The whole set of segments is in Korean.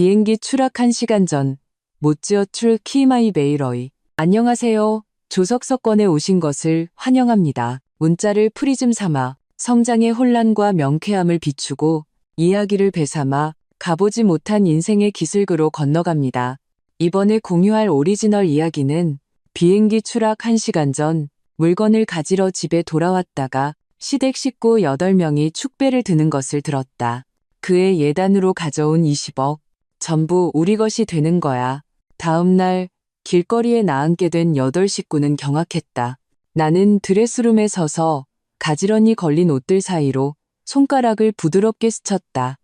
비행기 추락 1시간 전. 못지어출 키마이 메이러이. 안녕하세요. 조석석권에 오신 것을 환영합니다. 문자를 프리즘 삼아 성장의 혼란과 명쾌함을 비추고 이야기를 배삼아 가보지 못한 인생의 기슭으로 건너갑니다. 이번에 공유할 오리지널 이야기는 비행기 추락 1시간 전 물건을 가지러 집에 돌아왔다가 시댁 식구 8명이 축배를 드는 것을 들었다. 그의 예단으로 가져온 20억. 전부 우리 것이 되는 거야. 다음 날 길거리에 나앉게 된 8식구는 경악했다. 나는 드레스룸에 서서 가지런히 걸린 옷들 사이로 손가락을 부드럽게 스쳤다.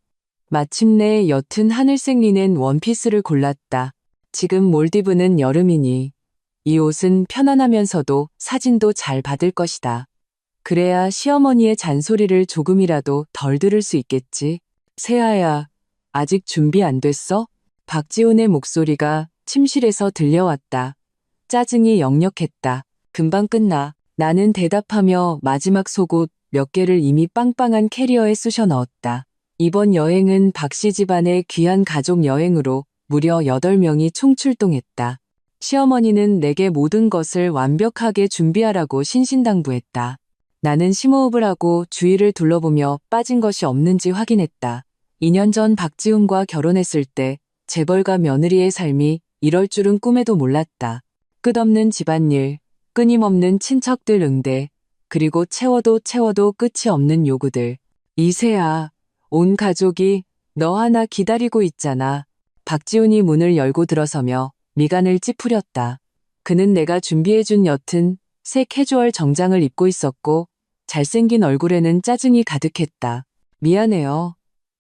마침내 옅은 하늘색 리넨 원피스를 골랐다. 지금 몰디브는 여름이니 이 옷은 편안하면서도 사진도 잘 받을 것이다. 그래야 시어머니의 잔소리를 조금이라도 덜 들을 수 있겠지. 세아야, 아직 준비 안 됐어? 박지훈의 목소리가 침실에서 들려왔다. 짜증이 역력했다. 금방 끝나. 나는 대답하며 마지막 속옷 몇 개를 이미 빵빵한 캐리어에 쑤셔 넣었다. 이번 여행은 박씨 집안의 귀한 가족 여행으로 무려 8명이 총출동했다. 시어머니는 내게 모든 것을 완벽하게 준비하라고 신신당부했다. 나는 심호흡을 하고 주위를 둘러보며 빠진 것이 없는지 확인했다. 2년 전 박지훈과 결혼했을 때 재벌가 며느리의 삶이 이럴 줄은 꿈에도 몰랐다. 끝없는 집안일, 끊임없는 친척들 응대, 그리고 채워도 끝이 없는 요구들. 이세아, 온 가족이 너 하나 기다리고 있잖아. 박지훈이 문을 열고 들어서며 미간을 찌푸렸다. 그는 내가 준비해준 옅은 새 캐주얼 정장을 입고 있었고 잘생긴 얼굴에는 짜증이 가득했다. 미안해요.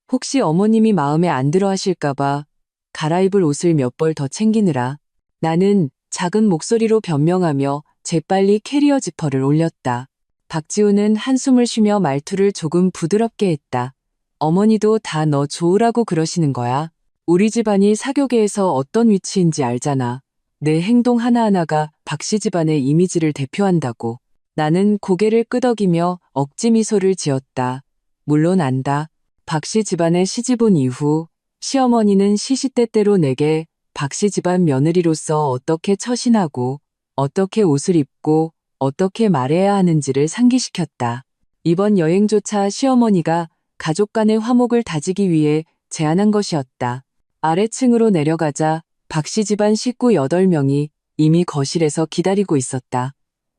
혹시 어머님이 마음에 안 들어 하실까봐 갈아입을 옷을 몇 벌 더 챙기느라. 나는 작은 목소리로 변명하며 재빨리 캐리어 지퍼를 올렸다. 박지훈은 한숨을 쉬며 말투를 조금 부드럽게 했다. 어머니도 다 너 좋으라고 그러시는 거야. 우리 집안이 사교계에서 어떤 위치인지 알잖아. 내 행동 하나하나가 박씨 집안의 이미지를 대표한다고. 나는 고개를 끄덕이며 억지 미소를 지었다. 물론 안다. 박씨 집안에 시집 온 이후 시어머니는 시시때때로 내게 박씨 집안 며느리로서 어떻게 처신하고 어떻게 옷을 입고 어떻게 말해야 하는지를 상기시켰다. 이번 여행조차 시어머니가 가족 간의 화목을 다지기 위해 제안한 것이었다. 아래층으로 내려가자 박씨 집안 식구 8명이 이미 거실에서 기다리고 있었다.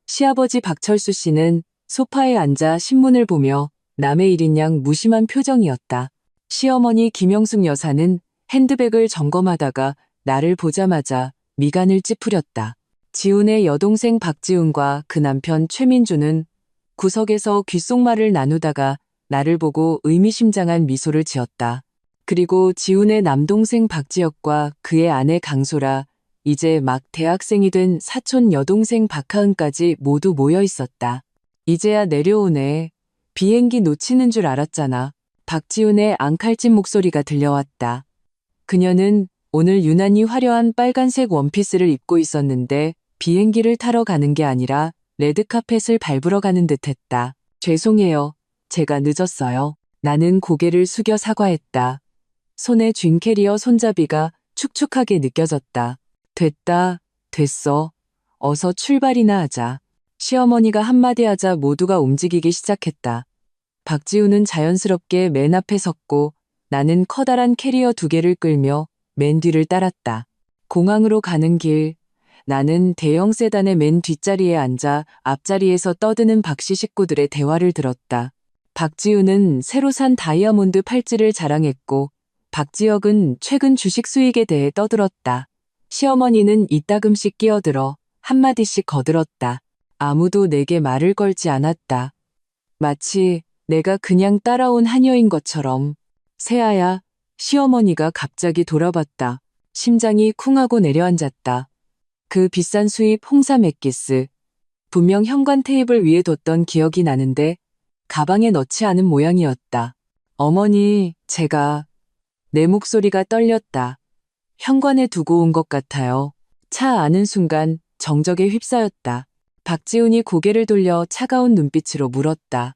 시아버지 박철수 씨는 소파에 앉아 신문을 보며 남의 일인 양 무심한 표정이었다. 시어머니 김영숙 여사는 핸드백을 점검하다가 나를 보자마자 미간을 찌푸렸다. 지훈의 여동생 박지훈과 그 남편 최민주는 구석에서 귓속말을 나누다가 나를 보고 의미심장한 미소를 지었다. 그리고 지훈의 남동생 박지혁과 그의 아내 강소라, 이제 막 대학생이 된 사촌 여동생 박하은까지 모두 모여 있었다. 이제야 내려오네. 비행기 놓치는 줄 알았잖아. 박지훈의 앙칼진 목소리가 들려왔다. 그녀는 오늘 유난히 화려한 빨간색 원피스를 입고 있었는데 비행기를 타러 가는 게 아니라 레드카펫을 밟으러 가는 듯했다. 죄송해요. 제가 늦었어요. 나는 고개를 숙여 사과했다. 손에 쥔 캐리어 손잡이가 축축하게 느껴졌다. 됐어. 어서 출발이나 하자. 시어머니가 한마디 하자 모두가 움직이기 시작했다. 박지훈은 자연스럽게 맨 앞에 섰고 나는 커다란 캐리어 2개를 끌며 맨 뒤를 따랐다. 공항으로 가는 길, 나는 대형 세단의 맨 뒷자리에 앉아 앞자리에서 떠드는 박씨 식구들의 대화를 들었다. 박지훈은 새로 산 다이아몬드 팔찌를 자랑했고 박지혁은 최근 주식 수익에 대해 떠들었다. 시어머니는 이따금씩 끼어들어 한마디씩 거들었다. 아무도 내게 말을 걸지 않았다. 마치 내가 그냥 따라온 하녀인 것처럼. 세아야, 시어머니가 갑자기 돌아봤다. 심장이 쿵하고 내려앉았다. 그 비싼 수입 홍삼 액기스. 분명 현관 테이블 위에 뒀던 기억이 나는데 가방에 넣지 않은 모양이었다. 어머니, 제가. 내 목소리가 떨렸다. 현관에 두고 온 것 같아요. 차 아는 순간 정적에 휩싸였다. 박지훈이 고개를 돌려 차가운 눈빛으로 물었다.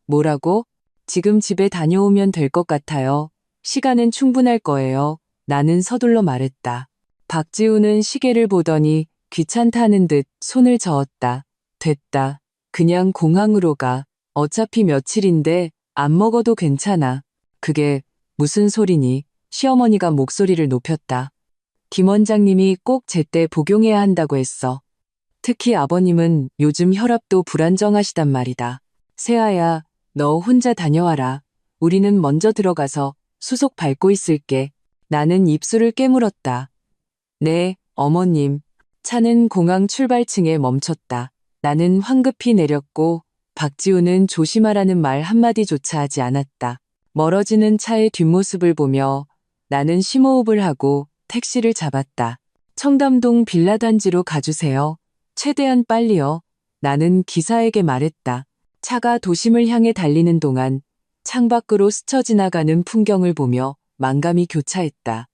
뭐라고? 지금 집에 다녀오면 될 것 같아요. 시간은 충분할 거예요. 나는 서둘러 말했다. 박지우는 시계를 보더니 귀찮다는 듯 손을 저었다. 됐다. 그냥 공항으로 가. 어차피 며칠인데 안 먹어도 괜찮아. 그게 무슨 소리니? 시어머니가 목소리를 높였다. 김 원장님이 꼭 제때 복용해야 한다고 했어. 특히 아버님은 요즘 혈압도 불안정하시단 말이다. 세아야, 너 혼자 다녀와라. 우리는 먼저 들어가서 수속 밟고 있을게. 나는 입술을 깨물었다. 네, 어머님. 차는 공항 출발층에 멈췄다. 나는 황급히 내렸고 박지우는 조심하라는 말 한마디조차 하지 않았다. 멀어지는 차의 뒷모습을 보며 나는 심호흡을 하고 택시를 잡았다. 청담동 빌라 단지로 가주세요. 최대한 빨리요. 나는 기사에게 말했다. 차가 도심을 향해 달리는 동안 창밖으로 스쳐 지나가는 풍경을 보며 만감이 교차했다.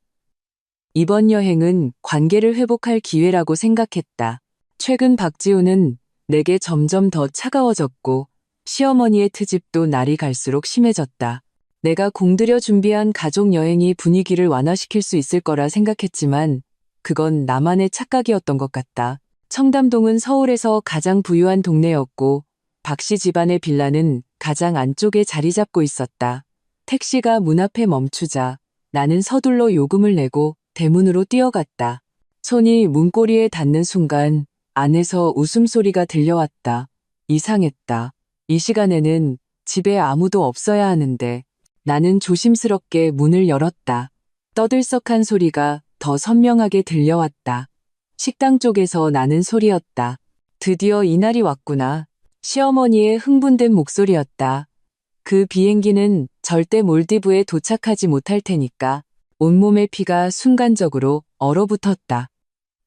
이번 여행은 관계를 회복할 기회라고 생각했다. 최근 박지우는 내게 점점 더 차가워졌고 시어머니의 트집도 날이 갈수록 심해졌다. 내가 공들여 준비한 가족 여행이 분위기를 완화시킬 수 있을 거라 생각했지만 그건 나만의 착각이었던 것 같다. 청담동은 서울에서 가장 부유한 동네였고 박씨 집안의 빌라는 가장 안쪽에 자리 잡고 있었다. 택시가 문 앞에 멈추자 나는 서둘러 요금을 내고 대문으로 뛰어갔다. 손이 문고리에 닿는 순간 안에서 웃음소리가 들려왔다. 이상했다. 이 시간에는 집에 아무도 없어야 하는데 나는 조심스럽게 문을 열었다. 떠들썩한 소리가 더 선명하게 들려왔다. 식당 쪽에서 나는 소리였다. 드디어 이날이 왔구나. 시어머니의 흥분된 목소리였다. 그 비행기는 절대 몰디브에 도착하지 못할 테니까. 온몸의 피가 순간적으로 얼어붙었다.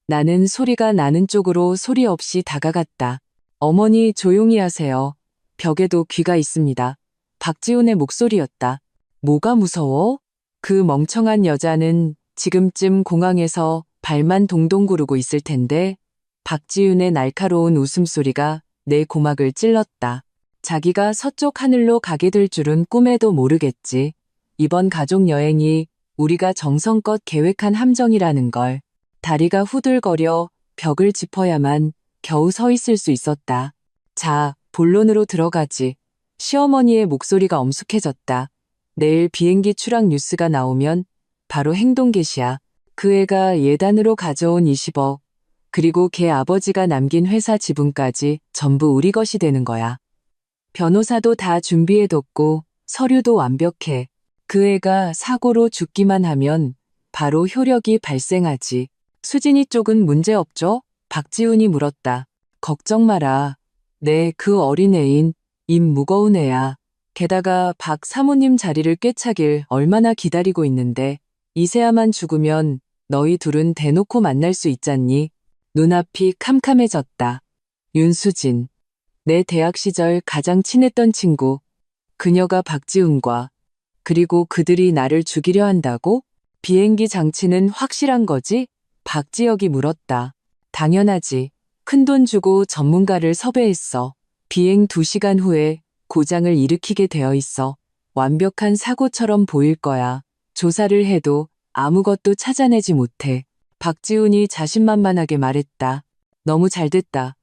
나는 소리가 나는 쪽으로 소리 없이 다가갔다. 어머니 조용히 하세요. 벽에도 귀가 있습니다. 박지훈의 목소리였다. 뭐가 무서워? 그 멍청한 여자는 지금쯤 공항에서 발만 동동 구르고 있을 텐데. 박지윤의 날카로운 웃음소리가 내 고막을 찔렀다. 자기가 서쪽 하늘로 가게 될 줄은 꿈에도 모르겠지. 이번 가족 여행이 우리가 정성껏 계획한 함정이라는 걸. 다리가 후들거려 벽을 짚어야만 겨우 서 있을 수 있었다. 자, 본론으로 들어가지. 시어머니의 목소리가 엄숙해졌다. 내일 비행기 추락 뉴스가 나오면 바로 행동 개시야. 그 애가 예단으로 가져온 20억, 그리고 걔 아버지가 남긴 회사 지분까지 전부 우리 것이 되는 거야. 변호사도 다 준비해뒀고 서류도 완벽해. 그 애가 사고로 죽기만 하면 바로 효력이 발생하지. 수진이 쪽은 문제 없죠? 박지훈이 물었다. 걱정 마라. 네, 그 어린애인 입 무거운 애야. 게다가 박 사모님 자리를 꿰차길 얼마나 기다리고 있는데 이세아만 죽으면 너희 둘은 대놓고 만날 수 있잖니. 눈앞이 캄캄해졌다. 윤수진. 내 대학 시절 가장 친했던 친구. 그녀가 박지훈과 그리고 그들이 나를 죽이려 한다고? 비행기 장치는 확실한 거지? 박지혁이 물었다. 당연하지. 큰돈 주고 전문가를 섭외했어. 비행 2시간 후에 고장을 일으키게 되어 있어. 완벽한 사고처럼 보일 거야. 조사를 해도 아무것도 찾아내지 못해. 박지훈이 자신만만하게 말했다. 너무 잘됐다.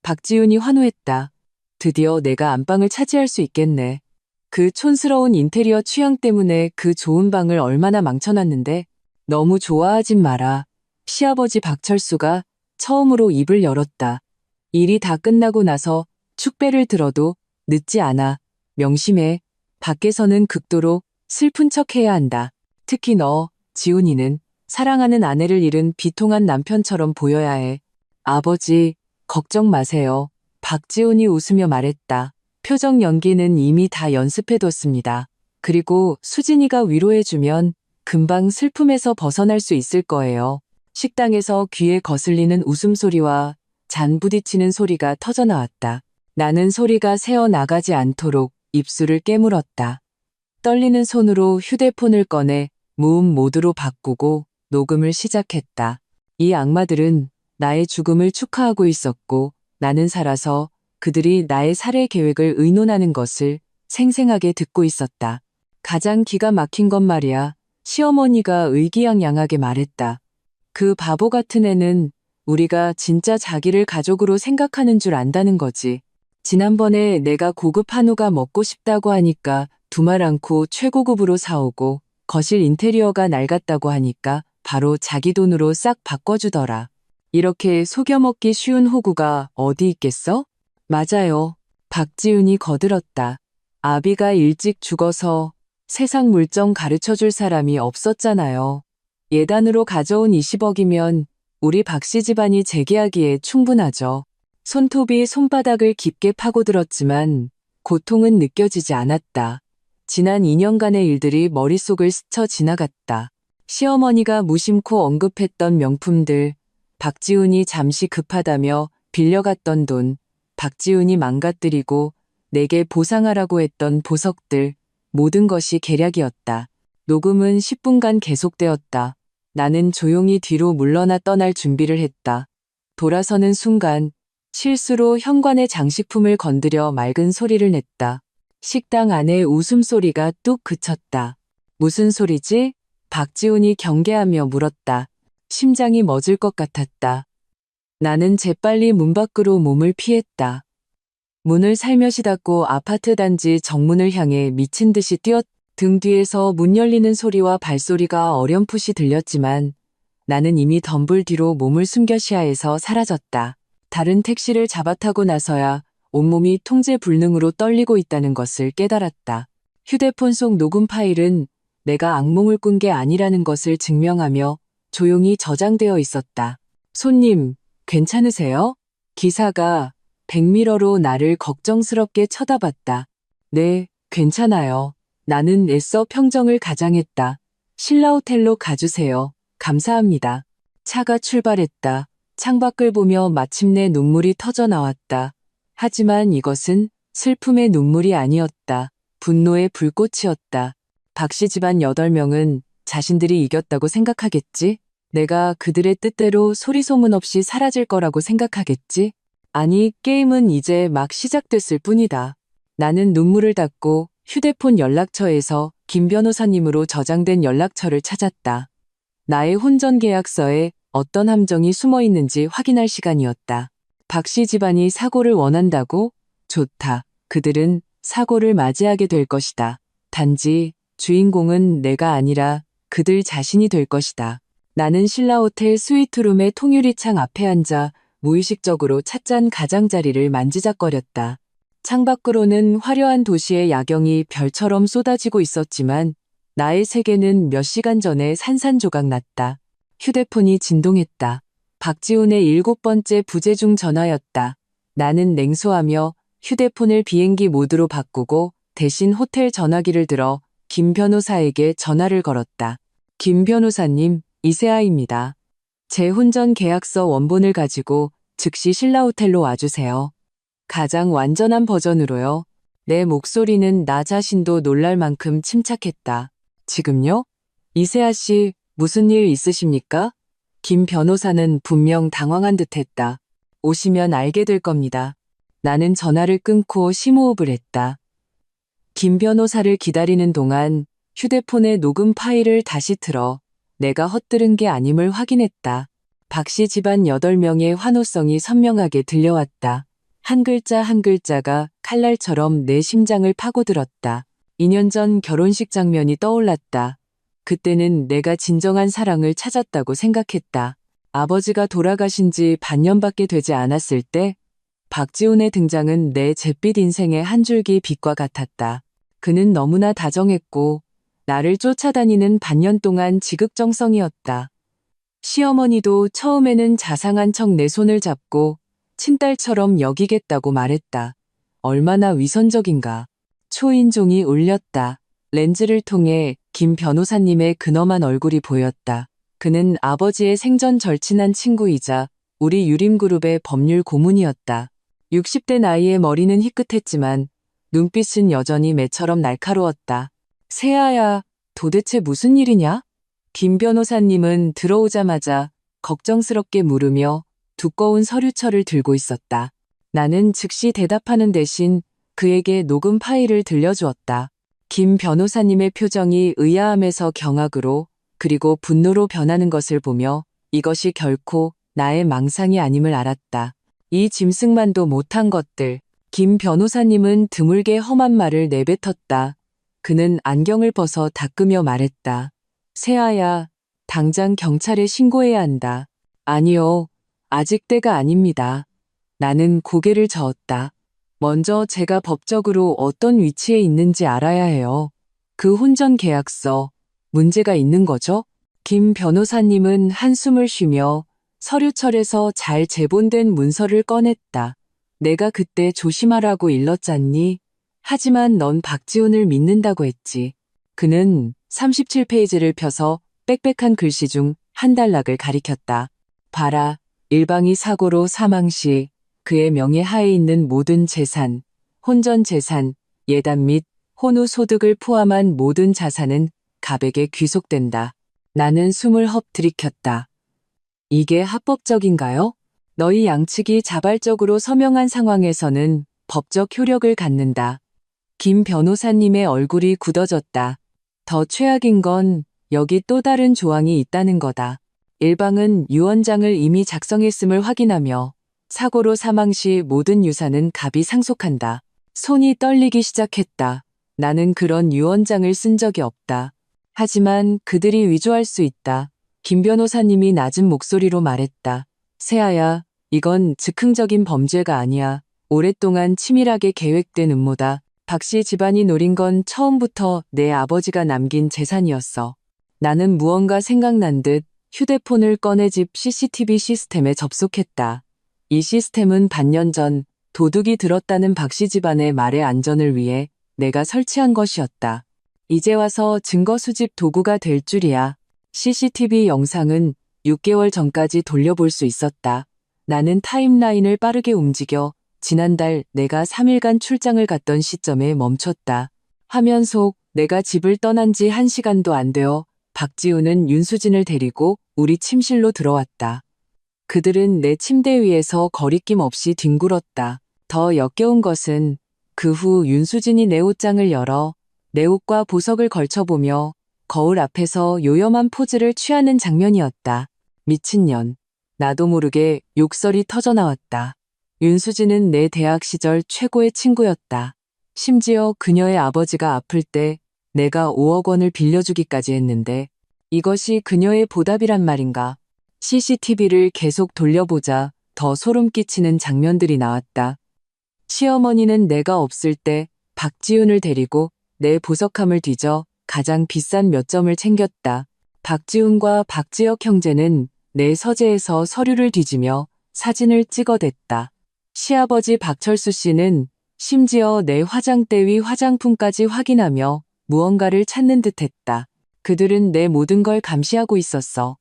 박지훈이 환호했다. 드디어 내가 안방을 차지할 수 있겠네. 그 촌스러운 인테리어 취향 때문에 그 좋은 방을 얼마나 망쳐놨는데. 너무 좋아하진 마라. 시아버지 박철수가 처음으로 입을 열었다. 일이 다 끝나고 나서 축배를 들어도 늦지 않아. 명심해. 밖에서는 극도로 슬픈 척해야 한다. 특히 너, 지훈이는 사랑하는 아내를 잃은 비통한 남편처럼 보여야 해. 아버지, 걱정 마세요. 박지훈이 웃으며 말했다. 표정 연기는 이미 다 연습해뒀습니다. 그리고 수진이가 위로해주면 금방 슬픔에서 벗어날 수 있을 거예요. 식당에서 귀에 거슬리는 웃음소리와 잔 부딪히는 소리가 터져나왔다. 나는 소리가 새어나가지 않도록 입술을 깨물었다. 떨리는 손으로 휴대폰을 꺼내 무음 모드로 바꾸고 녹음을 시작했다. 이 악마들은 나의 죽음을 축하하고 있었고 나는 살아서 그들이 나의 살해 계획을 의논하는 것을 생생하게 듣고 있었다. 가장 기가 막힌 건 말이야. 시어머니가 의기양양하게 말했다. 그 바보 같은 애는 우리가 진짜 자기를 가족으로 생각하는 줄 안다는 거지. 지난번에 내가 고급 한우가 먹고 싶다고 하니까 두말 않고 최고급으로 사오고 거실 인테리어가 낡았다고 하니까 바로 자기 돈으로 싹 바꿔주더라. 이렇게 속여먹기 쉬운 호구가 어디 있겠어? 맞아요. 박지훈이 거들었다. 아비가 일찍 죽어서 세상 물정 가르쳐줄 사람이 없었잖아요. 예단으로 가져온 20억이면 우리 박씨 집안이 재계하기에 충분하죠. 손톱이 손바닥을 깊게 파고들었지만 고통은 느껴지지 않았다. 지난 2년간의 일들이 머릿속을 스쳐 지나갔다. 시어머니가 무심코 언급했던 명품들, 박지훈이 잠시 급하다며 빌려갔던 돈, 박지훈이 망가뜨리고 내게 보상하라고 했던 보석들, 모든 것이 계략이었다. 녹음은 10분간 계속되었다. 나는 조용히 뒤로 물러나 떠날 준비를 했다. 돌아서는 순간 실수로 현관의 장식품을 건드려 맑은 소리를 냈다. 식당 안에 웃음소리가 뚝 그쳤다. 무슨 소리지? 박지훈이 경계하며 물었다. 심장이 멎을 것 같았다. 나는 재빨리 문 밖으로 몸을 피했다. 문을 살며시 닫고 아파트 단지 정문을 향해 미친 듯이 뛰었다. 등 뒤에서 문 열리는 소리와 발소리가 어렴풋이 들렸지만 나는 이미 덤불 뒤로 몸을 숨겨 시야에서 사라졌다. 다른 택시를 잡아타고 나서야 온몸이 통제 불능으로 떨리고 있다는 것을 깨달았다. 휴대폰 속 녹음 파일은 내가 악몽을 꾼 게 아니라는 것을 증명하며 조용히 저장되어 있었다. 손님, 괜찮으세요? 기사가 백미러로 나를 걱정스럽게 쳐다봤다. 네, 괜찮아요. 나는 애써 평정을 가장했다. 신라호텔로 가주세요. 감사합니다. 차가 출발했다. 창밖을 보며 마침내 눈물이 터져 나왔다. 하지만 이것은 슬픔의 눈물이 아니었다. 분노의 불꽃이었다. 박씨 집안 8명은 자신들이 이겼다고 생각하겠지? 내가 그들의 뜻대로 소리소문 없이 사라질 거라고 생각하겠지? 아니, 게임은 이제 막 시작됐을 뿐이다. 나는 눈물을 닦고 휴대폰 연락처에서 김 변호사님으로 저장된 연락처를 찾았다. 나의 혼전 계약서에 어떤 함정이 숨어 있는지 확인할 시간이었다. 박씨 집안이 사고를 원한다고? 좋다. 그들은 사고를 맞이하게 될 것이다. 단지 주인공은 내가 아니라 그들 자신이 될 것이다. 나는 신라호텔 스위트룸의 통유리창 앞에 앉아 무의식적으로 찻잔 가장자리를 만지작거렸다. 창밖으로는 화려한 도시의 야경이 별처럼 쏟아지고 있었지만 나의 세계는 몇 시간 전에 산산조각 났다. 휴대폰이 진동했다. 박지훈의 7번째 부재중 전화였다. 나는 냉소하며 휴대폰을 비행기 모드로 바꾸고 대신 호텔 전화기를 들어 김 변호사에게 전화를 걸었다. 김 변호사님, 이세아입니다. 제 혼전 계약서 원본을 가지고 즉시 신라호텔로 와주세요. 가장 완전한 버전으로요. 내 목소리는 나 자신도 놀랄 만큼 침착했다. 지금요? 이세아 씨, 무슨 일 있으십니까? 김 변호사는 분명 당황한 듯했다. 오시면 알게 될 겁니다. 나는 전화를 끊고 심호흡을 했다. 김 변호사를 기다리는 동안 휴대폰의 녹음 파일을 다시 틀어 내가 헛들은 게 아님을 확인했다. 박씨 집안 8명의 환호성이 선명하게 들려왔다. 한 글자 한 글자가 칼날처럼 내 심장을 파고들었다. 2년 전 결혼식 장면이 떠올랐다. 그때는 내가 진정한 사랑을 찾았다고 생각했다. 아버지가 돌아가신 지 반년밖에 되지 않았을 때 박지훈의 등장은 내 잿빛 인생의 한 줄기 빛과 같았다. 그는 너무나 다정했고 나를 쫓아다니는 반년 동안 지극정성이었다. 시어머니도 처음에는 자상한 척 내 손을 잡고 친딸처럼 여기겠다고 말했다. 얼마나 위선적인가. 초인종이 울렸다. 렌즈를 통해 김 변호사님의 근엄한 얼굴이 보였다. 그는 아버지의 생전 절친한 친구이자 우리 유림그룹의 법률 고문이었다. 60대 나이에 머리는 희끗했지만 눈빛은 여전히 매처럼 날카로웠다. 세아야, 도대체 무슨 일이냐? 김 변호사님은 들어오자마자 걱정스럽게 물으며 두꺼운 서류철을 들고 있었다. 나는 즉시 대답하는 대신 그에게 녹음 파일을 들려주었다. 김 변호사님의 표정이 의아함에서 경악으로 그리고 분노로 변하는 것을 보며 이것이 결코 나의 망상이 아님을 알았다. 이 짐승만도 못한 것들. 김 변호사님은 드물게 험한 말을 내뱉었다. 그는 안경을 벗어 닦으며 말했다. 세아야, 당장 경찰에 신고해야 한다. 아니요, 아직 때가 아닙니다. 나는 고개를 저었다. 먼저 제가 법적으로 어떤 위치에 있는지 알아야 해요. 그 혼전 계약서, 문제가 있는 거죠? 김 변호사님은 한숨을 쉬며 서류철에서 잘 제본된 문서를 꺼냈다. 내가 그때 조심하라고 일렀잖니? 하지만 넌 박지훈을 믿는다고 했지. 그는 37페이지를 펴서 빽빽한 글씨 중 한 단락을 가리켰다. 봐라, 일방이 사고로 사망 시 그의 명예 하에 있는 모든 재산, 혼전 재산, 예단 및 혼후 소득을 포함한 모든 자산은 갑에게 귀속된다. 나는 숨을 헙 들이켰다. 이게 합법적인가요? 너희 양측이 자발적으로 서명한 상황에서는 법적 효력을 갖는다. 김 변호사님의 얼굴이 굳어졌다. 더 최악인 건 여기 또 다른 조항이 있다는 거다. 일방은 유언장을 이미 작성했음을 확인하며 사고로 사망 시 모든 유산은 갑이 상속한다. 손이 떨리기 시작했다. 나는 그런 유언장을 쓴 적이 없다. 하지만 그들이 위조할 수 있다. 김 변호사님이 낮은 목소리로 말했다. 세아야, 이건 즉흥적인 범죄가 아니야. 오랫동안 치밀하게 계획된 음모다. 박 씨 집안이 노린 건 처음부터 내 아버지가 남긴 재산이었어. 나는 무언가 생각난 듯 휴대폰을 꺼내 집 CCTV 시스템에 접속했다. 이 시스템은 반년 전 도둑이 들었다는 박 씨 집안의 말의 안전을 위해 내가 설치한 것이었다. 이제 와서 증거 수집 도구가 될 줄이야. CCTV 영상은 6개월 전까지 돌려볼 수 있었다. 나는 타임라인을 빠르게 움직여 지난달 내가 3일간 출장을 갔던 시점에 멈췄다. 화면 속 내가 집을 떠난 지 1시간도 안 되어 박지훈은 윤수진을 데리고 우리 침실로 들어왔다. 그들은 내 침대 위에서 거리낌 없이 뒹굴었다. 더 역겨운 것은 그 후 윤수진이 내 옷장을 열어 내 옷과 보석을 걸쳐보며 거울 앞에서 요염한 포즈를 취하는 장면이었다. 미친년. 나도 모르게 욕설이 터져나왔다. 윤수진은 내 대학 시절 최고의 친구였다. 심지어 그녀의 아버지가 아플 때 내가 5억 원을 빌려주기까지 했는데 이것이 그녀의 보답이란 말인가. CCTV를 계속 돌려보자 더 소름 끼치는 장면들이 나왔다. 시어머니는 내가 없을 때 박지훈을 데리고 내 보석함을 뒤져 가장 비싼 몇 점을 챙겼다. 박지훈과 박지혁 형제는 내 서재에서 서류를 뒤지며 사진을 찍어댔다. 시아버지 박철수 씨는 심지어 내 화장대 위 화장품까지 확인하며 무언가를 찾는 듯했다. 그들은 내 모든 걸 감시하고 있었어.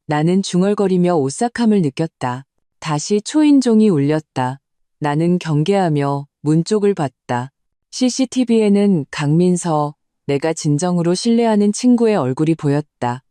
나는 중얼거리며 오싹함을 느꼈다. 다시 초인종이 울렸다. 나는 경계하며 문 쪽을 봤다. CCTV에는 강민서, 내가 진정으로 신뢰하는 친구의 얼굴이 보였다.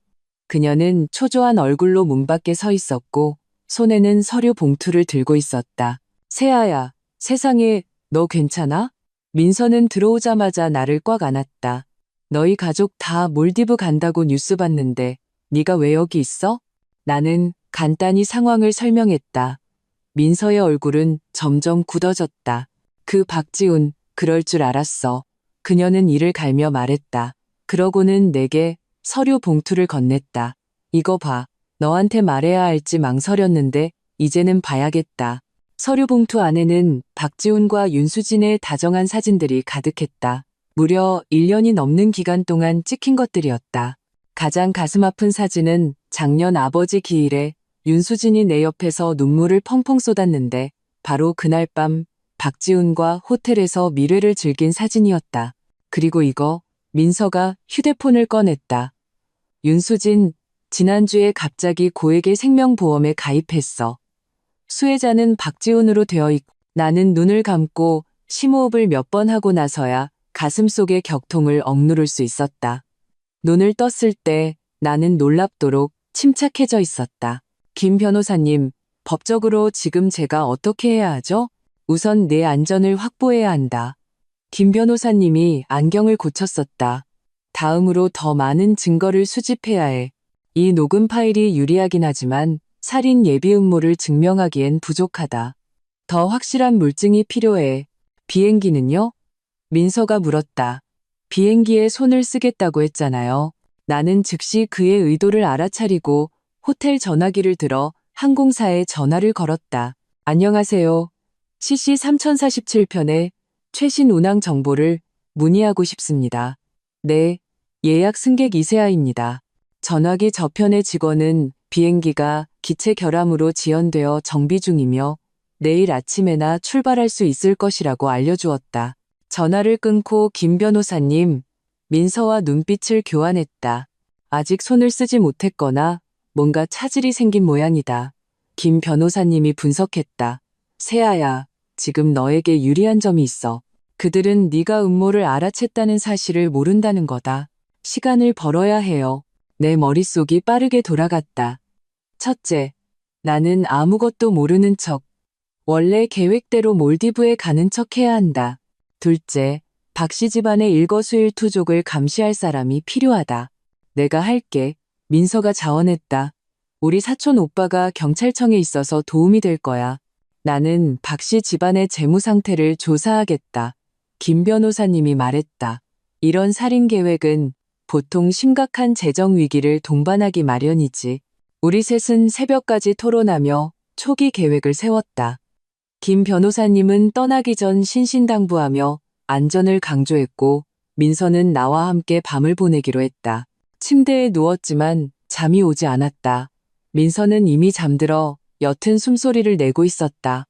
그녀는 초조한 얼굴로 문 밖에 서 있었고 손에는 서류 봉투를 들고 있었다. 세아야, 세상에, 너 괜찮아? 민서는 들어오자마자 나를 꽉 안았다. 너희 가족 다 몰디브 간다고 뉴스 봤는데 네가 왜 여기 있어? 나는 간단히 상황을 설명했다. 민서의 얼굴은 점점 굳어졌다. 그 박지훈, 그럴 줄 알았어. 그녀는 이를 갈며 말했다. 그러고는 내게 서류 봉투를 건넸다. 이거 봐. 너한테 말해야 할지 망설였는데 이제는 봐야겠다. 서류 봉투 안에는 박지훈과 윤수진의 다정한 사진들이 가득했다. 무려 1년이 넘는 기간 동안 찍힌 것들이었다. 가장 가슴 아픈 사진은 작년 아버지 기일에 윤수진이 내 옆에서 눈물을 펑펑 쏟았는데 바로 그날 밤 박지훈과 호텔에서 밀회를 즐긴 사진이었다. 그리고 이거, 민서가 휴대폰을 꺼냈다. 윤수진, 지난주에 갑자기 고액의 생명보험에 가입했어. 수혜자는 박지훈으로 되어 있고 나는 눈을 감고 심호흡을 몇 번 하고 나서야 가슴속의 격통을 억누를 수 있었다. 눈을 떴을 때 나는 놀랍도록 침착해져 있었다. 김 변호사님, 법적으로 지금 제가 어떻게 해야 하죠? 우선 내 안전을 확보해야 한다. 김 변호사님이 안경을 고쳤었다. 다음으로 더 많은 증거를 수집해야 해. 이 녹음 파일이 유리하긴 하지만 살인 예비 음모를 증명하기엔 부족하다. 더 확실한 물증이 필요해. 비행기는요? 민서가 물었다. 비행기에 손을 쓰겠다고 했잖아요. 나는 즉시 그의 의도를 알아차리고 호텔 전화기를 들어 항공사에 전화를 걸었다. 안녕하세요. CC 3047편의 최신 운항 정보를 문의하고 싶습니다. 네, 예약 승객 이세아입니다. 전화기 저편의 직원은 비행기가 기체 결함으로 지연되어 정비 중이며 내일 아침에나 출발할 수 있을 것이라고 알려주었다. 전화를 끊고 김 변호사님, 민서와 눈빛을 교환했다. 아직 손을 쓰지 못했거나 뭔가 차질이 생긴 모양이다. 김 변호사님이 분석했다. 세아야, 지금 너에게 유리한 점이 있어. 그들은 네가 음모를 알아챘다는 사실을 모른다는 거다. 시간을 벌어야 해요. 내 머릿속이 빠르게 돌아갔다. 첫째, 나는 아무것도 모르는 척. 원래 계획대로 몰디브에 가는 척 해야 한다. 둘째, 박씨 집안의 일거수일투족을 감시할 사람이 필요하다. 내가 할게. 민서가 자원했다. 우리 사촌 오빠가 경찰청에 있어서 도움이 될 거야. 나는 박씨 집안의 재무 상태를 조사하겠다. 김 변호사님이 말했다. 이런 살인 계획은 보통 심각한 재정 위기를 동반하기 마련이지. 우리 셋은 새벽까지 토론하며 초기 계획을 세웠다. 김 변호사님은 떠나기 전 신신당부하며 안전을 강조했고 민서는 나와 함께 밤을 보내기로 했다. 침대에 누웠지만 잠이 오지 않았다. 민서는 이미 잠들어 옅은 숨소리를 내고 있었다.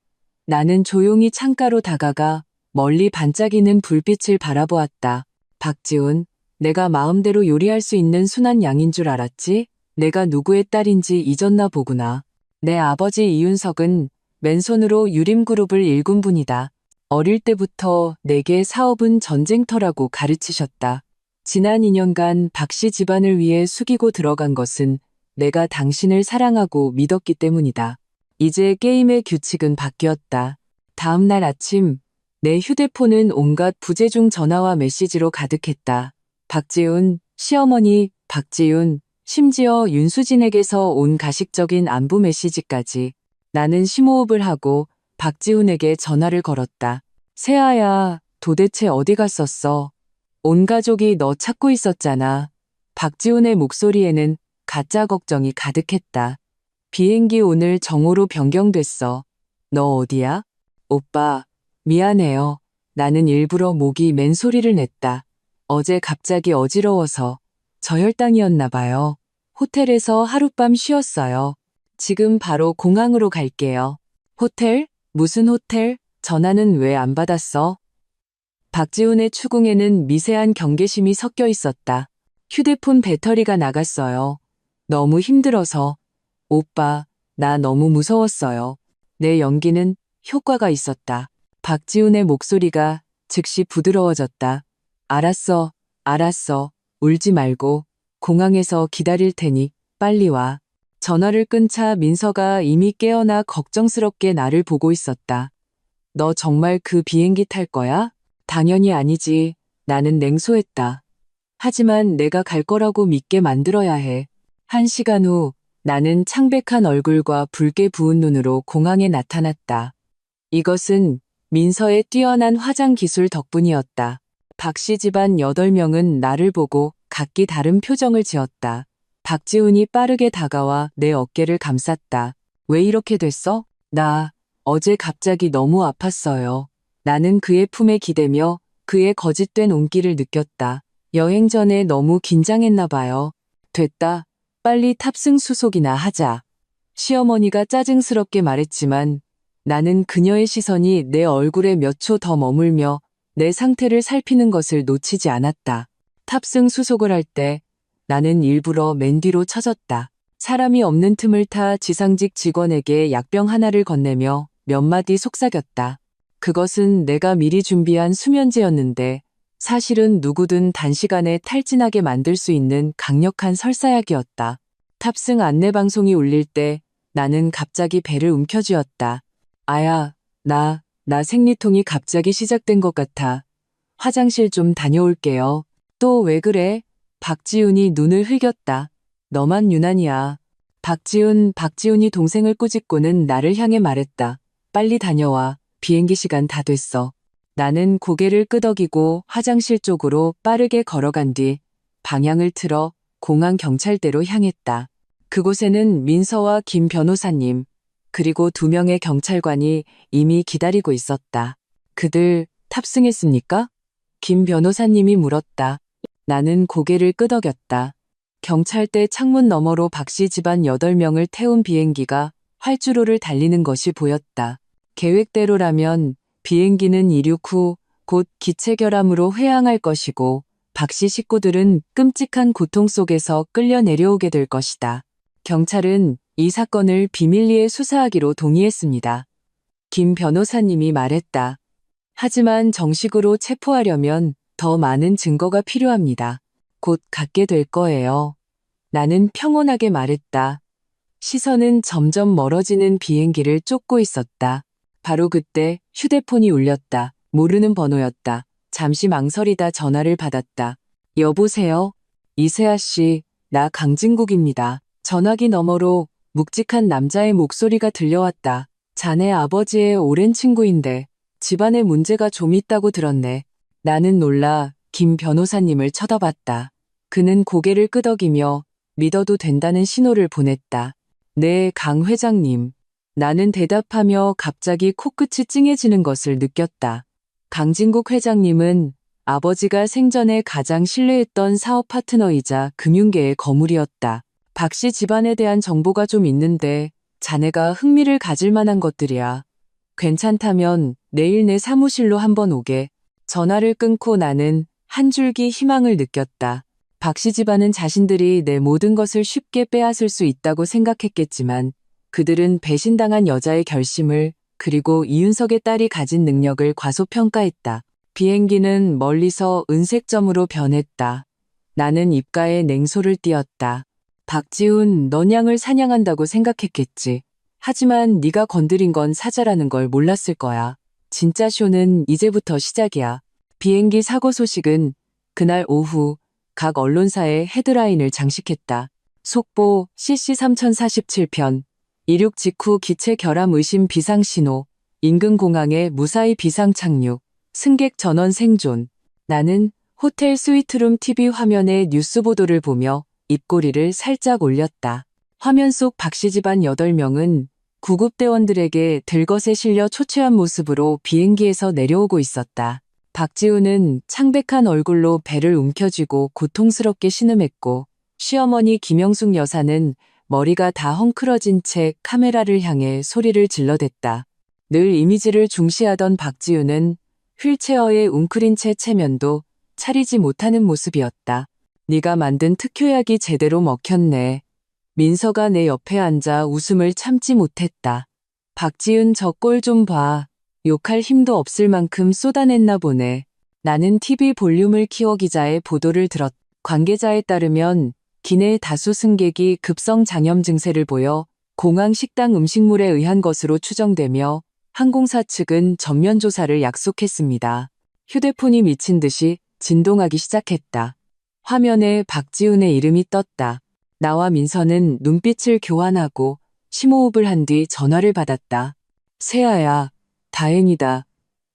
나는 조용히 창가로 다가가 멀리 반짝이는 불빛을 바라보았다. 박지훈, 내가 마음대로 요리할 수 있는 순한 양인 줄 알았지? 내가 누구의 딸인지 잊었나 보구나. 내 아버지 이윤석은 맨손으로 유림그룹을 일군 분이다. 어릴 때부터 내게 사업은 전쟁터라고 가르치셨다. 지난 2년간 박씨 집안을 위해 숙이고 들어간 것은 내가 당신을 사랑하고 믿었기 때문이다. 이제 게임의 규칙은 바뀌었다. 다음 날 아침 내 휴대폰은 온갖 부재중 전화와 메시지로 가득했다. 박지훈, 시어머니, 박지훈, 심지어 윤수진에게서 온 가식적인 안부 메시지까지. 나는 심호흡을 하고 박지훈에게 전화를 걸었다. 세아야, 도대체 어디 갔었어? 온 가족이 너 찾고 있었잖아. 박지훈의 목소리에는 가짜 걱정이 가득했다. 비행기 오늘 정오로 변경됐어. 너 어디야? 오빠, 미안해요. 나는 일부러 목이 맨 소리를 냈다. 어제 갑자기 어지러워서 저혈당이었나 봐요. 호텔에서 하룻밤 쉬었어요. 지금 바로 공항으로 갈게요. 호텔? 무슨 호텔? 전화는 왜 안 받았어? 박지훈의 추궁에는 미세한 경계심이 섞여 있었다. 휴대폰 배터리가 나갔어요. 너무 힘들어서. 오빠, 나 너무 무서웠어요. 내 연기는 효과가 있었다. 박지훈의 목소리가 즉시 부드러워졌다. 알았어, 알았어. 울지 말고 공항에서 기다릴 테니 빨리 와. 전화를 끊자 민서가 이미 깨어나 걱정스럽게 나를 보고 있었다. 너 정말 그 비행기 탈 거야? 당연히 아니지. 나는 냉소했다. 하지만 내가 갈 거라고 믿게 만들어야 해. 1시간 후 나는 창백한 얼굴과 붉게 부은 눈으로 공항에 나타났다. 이것은 민서의 뛰어난 화장 기술 덕분이었다. 박씨 집안 8명은 나를 보고 각기 다른 표정을 지었다. 박지훈이 빠르게 다가와 내 어깨를 감쌌다. 왜 이렇게 됐어? 나 어제 갑자기 너무 아팠어요. 나는 그의 품에 기대며 그의 거짓된 온기를 느꼈다. 여행 전에 너무 긴장했나 봐요. 됐다. 빨리 탑승 수속이나 하자. 시어머니가 짜증스럽게 말했지만 나는 그녀의 시선이 내 얼굴에 몇 초 더 머물며 내 상태를 살피는 것을 놓치지 않았다. 탑승 수속을 할 때 나는 일부러 맨 뒤로 처졌다. 사람이 없는 틈을 타 지상직 직원에게 약병 하나를 건네며 몇 마디 속삭였다. 그것은 내가 미리 준비한 수면제였는데 사실은 누구든 단시간에 탈진하게 만들 수 있는 강력한 설사약이었다. 탑승 안내방송이 울릴 때 나는 갑자기 배를 움켜쥐었다. 아야, 나 생리통이 갑자기 시작된 것 같아. 화장실 좀 다녀올게요. 또 왜 그래? 박지훈이 눈을 흘겼다. 너만 유난이야. 박지훈이 동생을 꾸짖고는 나를 향해 말했다. 빨리 다녀와. 비행기 시간 다 됐어. 나는 고개를 끄덕이고 화장실 쪽으로 빠르게 걸어간 뒤 방향을 틀어 공항 경찰대로 향했다. 그곳에는 민서와 김 변호사님, 그리고 2명의 경찰관이 이미 기다리고 있었다. 그들 탑승했습니까? 김 변호사님이 물었다. 나는 고개를 끄덕였다. 경찰대 창문 너머로 박씨 집안 8명을 태운 비행기가 활주로를 달리는 것이 보였다. 계획대로라면 비행기는 이륙 후 곧 기체 결함으로 회항할 것이고 박씨 식구들은 끔찍한 고통 속에서 끌려 내려오게 될 것이다. 경찰은 이 사건을 비밀리에 수사하기로 동의했습니다. 김 변호사님이 말했다. 하지만 정식으로 체포하려면 더 많은 증거가 필요합니다. 곧 갖게 될 거예요. 나는 평온하게 말했다. 시선은 점점 멀어지는 비행기를 쫓고 있었다. 바로 그때 휴대폰이 울렸다. 모르는 번호였다. 잠시 망설이다 전화를 받았다. 여보세요? 이세아 씨, 나 강진국입니다. 전화기 너머로 묵직한 남자의 목소리가 들려왔다. 자네 아버지의 오랜 친구인데 집안에 문제가 좀 있다고 들었네. 나는 놀라 김 변호사님을 쳐다봤다. 그는 고개를 끄덕이며 믿어도 된다는 신호를 보냈다. 네, 강 회장님. 나는 대답하며 갑자기 코끝이 찡해지는 것을 느꼈다. 강진국 회장님은 아버지가 생전에 가장 신뢰했던 사업 파트너이자 금융계의 거물이었다. 박씨 집안에 대한 정보가 좀 있는데 자네가 흥미를 가질 만한 것들이야. 괜찮다면 내일 내 사무실로 한번 오게. 전화를 끊고 나는 한 줄기 희망을 느꼈다. 박씨 집안은 자신들이 내 모든 것을 쉽게 빼앗을 수 있다고 생각했겠지만 그들은 배신당한 여자의 결심을 그리고 이윤석의 딸이 가진 능력을 과소평가했다. 비행기는 멀리서 은색점으로 변했다. 나는 입가에 냉소를 띄었다. 박지훈, 넌 양을 사냥한다고 생각했겠지. 하지만 네가 건드린 건 사자라는 걸 몰랐을 거야. 진짜 쇼는 이제부터 시작이야. 비행기 사고 소식은 그날 오후 각 언론사의 헤드라인을 장식했다. 속보 CC 3047편, 이륙 직후 기체 결함 의심 비상 신호, 인근 공항에 무사히 비상 착륙, 승객 전원 생존. 나는 호텔 스위트룸 TV 화면의 뉴스 보도를 보며 입꼬리를 살짝 올렸다. 화면 속 박씨 집안 8명은 구급대원들에게 들것에 실려 초췌한 모습으로 비행기에서 내려오고 있었다. 박지훈은 창백한 얼굴로 배를 움켜쥐고 고통스럽게 신음했고 시어머니 김영숙 여사는 머리가 다 헝클어진 채 카메라를 향해 소리를 질러댔다. 늘 이미지를 중시하던 박지훈은 휠체어에 웅크린 채 체면도 차리지 못하는 모습이었다. 네가 만든 특효약이 제대로 먹혔네. 민서가 내 옆에 앉아 웃음을 참지 못했다. 박지훈 저 꼴 좀 봐. 욕할 힘도 없을 만큼 쏟아냈나 보네. 나는 TV 볼륨을 키워 기자의 보도를 들었다. 관계자에 따르면 기내 다수 승객이 급성 장염 증세를 보여 공항 식당 음식물에 의한 것으로 추정되며 항공사 측은 전면 조사를 약속했습니다. 휴대폰이 미친 듯이 진동하기 시작했다. 화면에 박지훈의 이름이 떴다. 나와 민서는 눈빛을 교환하고 심호흡을 한 뒤 전화를 받았다. 세아야, 다행이다.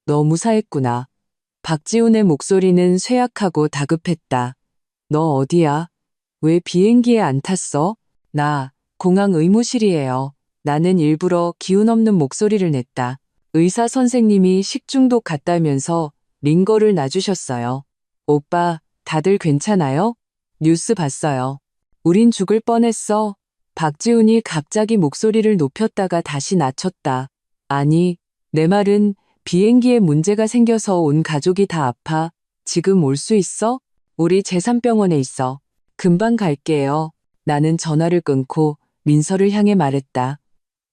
너 무사했구나. 박지훈의 목소리는 쇠약하고 다급했다. 너 어디야? 왜 비행기에 안 탔어? 나 공항 의무실이에요. 나는 일부러 기운 없는 목소리를 냈다. 의사 선생님이 식중독 같다면서 링거를 놔주셨어요. 오빠, 다들 괜찮아요? 뉴스 봤어요. 우린 죽을 뻔했어. 박지훈이 갑자기 목소리를 높였다가 다시 낮췄다. 아니, 내 말은 비행기에 문제가 생겨서 온 가족이 다 아파. 지금 올 수 있어? 우리 제3병원에 있어. 금방 갈게요. 나는 전화를 끊고 민서를 향해 말했다.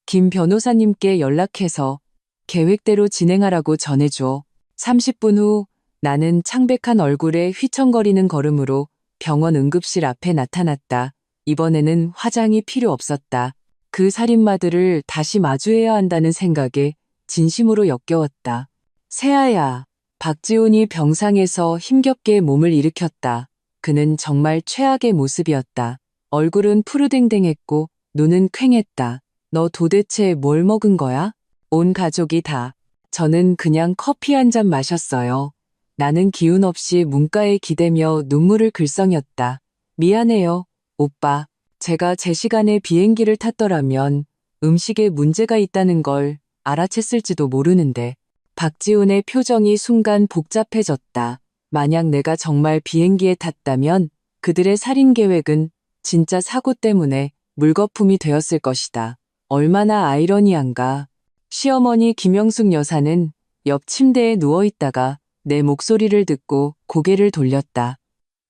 김 변호사님께 연락해서 계획대로 진행하라고 전해줘. 30분 후 나는 창백한 얼굴에 휘청거리는 걸음으로 병원 응급실 앞에 나타났다. 이번에는 화장이 필요 없었다. 그 살인마들을 다시 마주해야 한다는 생각에 진심으로 역겨웠다. 세아야, 박지훈이 병상에서 힘겹게 몸을 일으켰다. 그는 정말 최악의 모습이었다. 얼굴은 푸르댕댕했고 눈은 퀭했다. 너 도대체 뭘 먹은 거야? 온 가족이 다. 저는 그냥 커피 한 잔 마셨어요. 나는 기운 없이 문가에 기대며 눈물을 글썽였다. 미안해요, 오빠. 제가 제 시간에 비행기를 탔더라면 음식에 문제가 있다는 걸 알아챘을지도 모르는데. 박지훈의 표정이 순간 복잡해졌다. 만약 내가 정말 비행기에 탔다면 그들의 살인 계획은 진짜 사고 때문에 물거품이 되었을 것이다. 얼마나 아이러니한가. 시어머니 김영숙 여사는 옆 침대에 누워있다가 내 목소리를 듣고 고개를 돌렸다.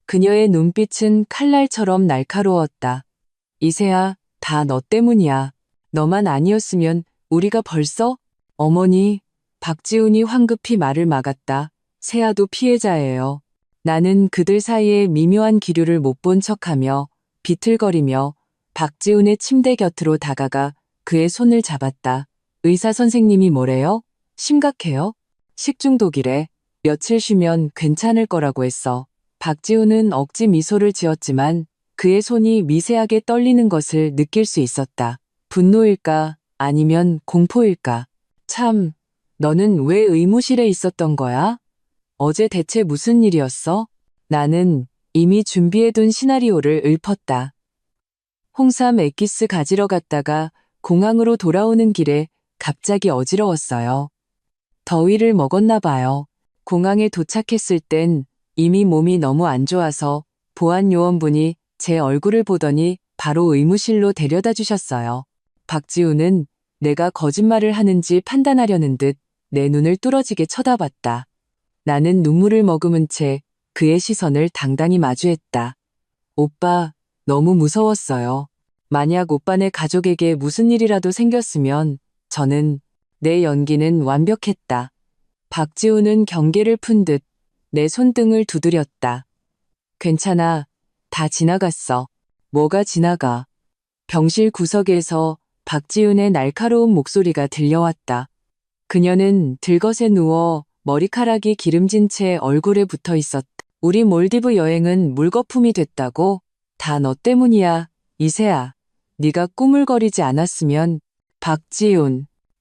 그녀의 눈빛은 칼날처럼 날카로웠다. 이세아, 다 너 때문이야. 너만 아니었으면 우리가 벌써? 어머니, 박지훈이 황급히 말을 막았다. 세아도 피해자예요. 나는 그들 사이에 미묘한 기류를 못 본 척하며 비틀거리며 박지훈의 침대 곁으로 다가가 그의 손을 잡았다. 의사 선생님이 뭐래요? 심각해요? 식중독이래. 며칠 쉬면 괜찮을 거라고 했어. 박지훈은 억지 미소를 지었지만 그의 손이 미세하게 떨리는 것을 느낄 수 있었다. 분노일까? 아니면 공포일까? 참, 너는 왜 의무실에 있었던 거야? 어제 대체 무슨 일이었어? 나는 이미 준비해둔 시나리오를 읊었다. 홍삼 엑기스 가지러 갔다가 공항으로 돌아오는 길에 갑자기 어지러웠어요. 더위를 먹었나 봐요. 공항에 도착했을 땐 이미 몸이 너무 안 좋아서 보안 요원분이 제 얼굴을 보더니 바로 의무실로 데려다 주셨어요. 박지훈은 내가 거짓말을 하는지 판단하려는 듯 내 눈을 뚫어지게 쳐다봤다. 나는 눈물을 머금은 채 그의 시선을 당당히 마주했다. 오빠, 너무 무서웠어요. 만약 오빠네 가족에게 무슨 일이라도 생겼으면 저는 내 연기는 완벽했다. 박지훈은 경계를 푼 듯 내 손등을 두드렸다. 괜찮아. 다 지나갔어. 뭐가 지나가? 병실 구석에서 박지훈의 날카로운 목소리가 들려왔다. 그녀는 들것에 누워 머리카락이 기름진 채 얼굴에 붙어 있었다. 우리 몰디브 여행은 물거품이 됐다고? 다 너 때문이야, 이세아. 네가 꾸물거리지 않았으면.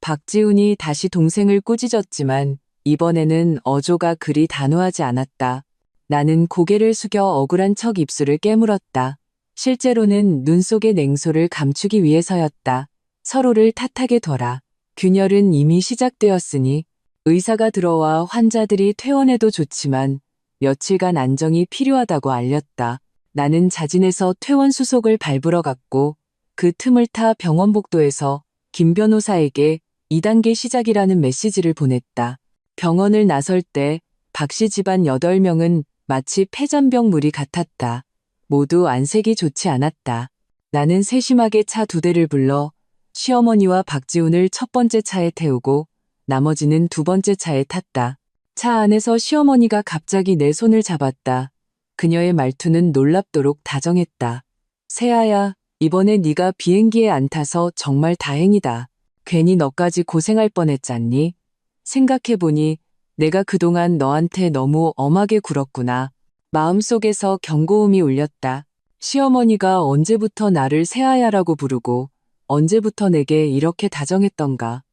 박지훈이 다시 동생을 꾸짖었지만 이번에는 어조가 그리 단호하지 않았다. 나는 고개를 숙여 억울한 척 입술을 깨물었다. 실제로는 눈 속의 냉소를 감추기 위해서였다. 서로를 탓하게 둬라. 균열은 이미 시작되었으니 의사가 들어와 환자들이 퇴원해도 좋지만 며칠간 안정이 필요하다고 알렸다. 나는 자진해서 퇴원 수속을 밟으러 갔고 그 틈을 타 병원 복도에서 김 변호사에게 2단계 시작이라는 메시지를 보냈다. 병원을 나설 때 박씨 집안 8명은 마치 폐잔병 무리 같았다. 모두 안색이 좋지 않았다. 나는 세심하게 차 2대를 불러 시어머니와 박지훈을 첫 번째 차에 태우고 나머지는 두 번째 차에 탔다. 차 안에서 시어머니가 갑자기 내 손을 잡았다. 그녀의 말투는 놀랍도록 다정했다. 세아야, 이번에 네가 비행기에 안 타서 정말 다행이다. 괜히 너까지 고생할 뻔했잖니? 생각해보니 내가 그동안 너한테 너무 엄하게 굴었구나. 마음속에서 경고음이 울렸다. 시어머니가 언제부터 나를 세아야라고 부르고 언제부터 내게 이렇게 다정했던가.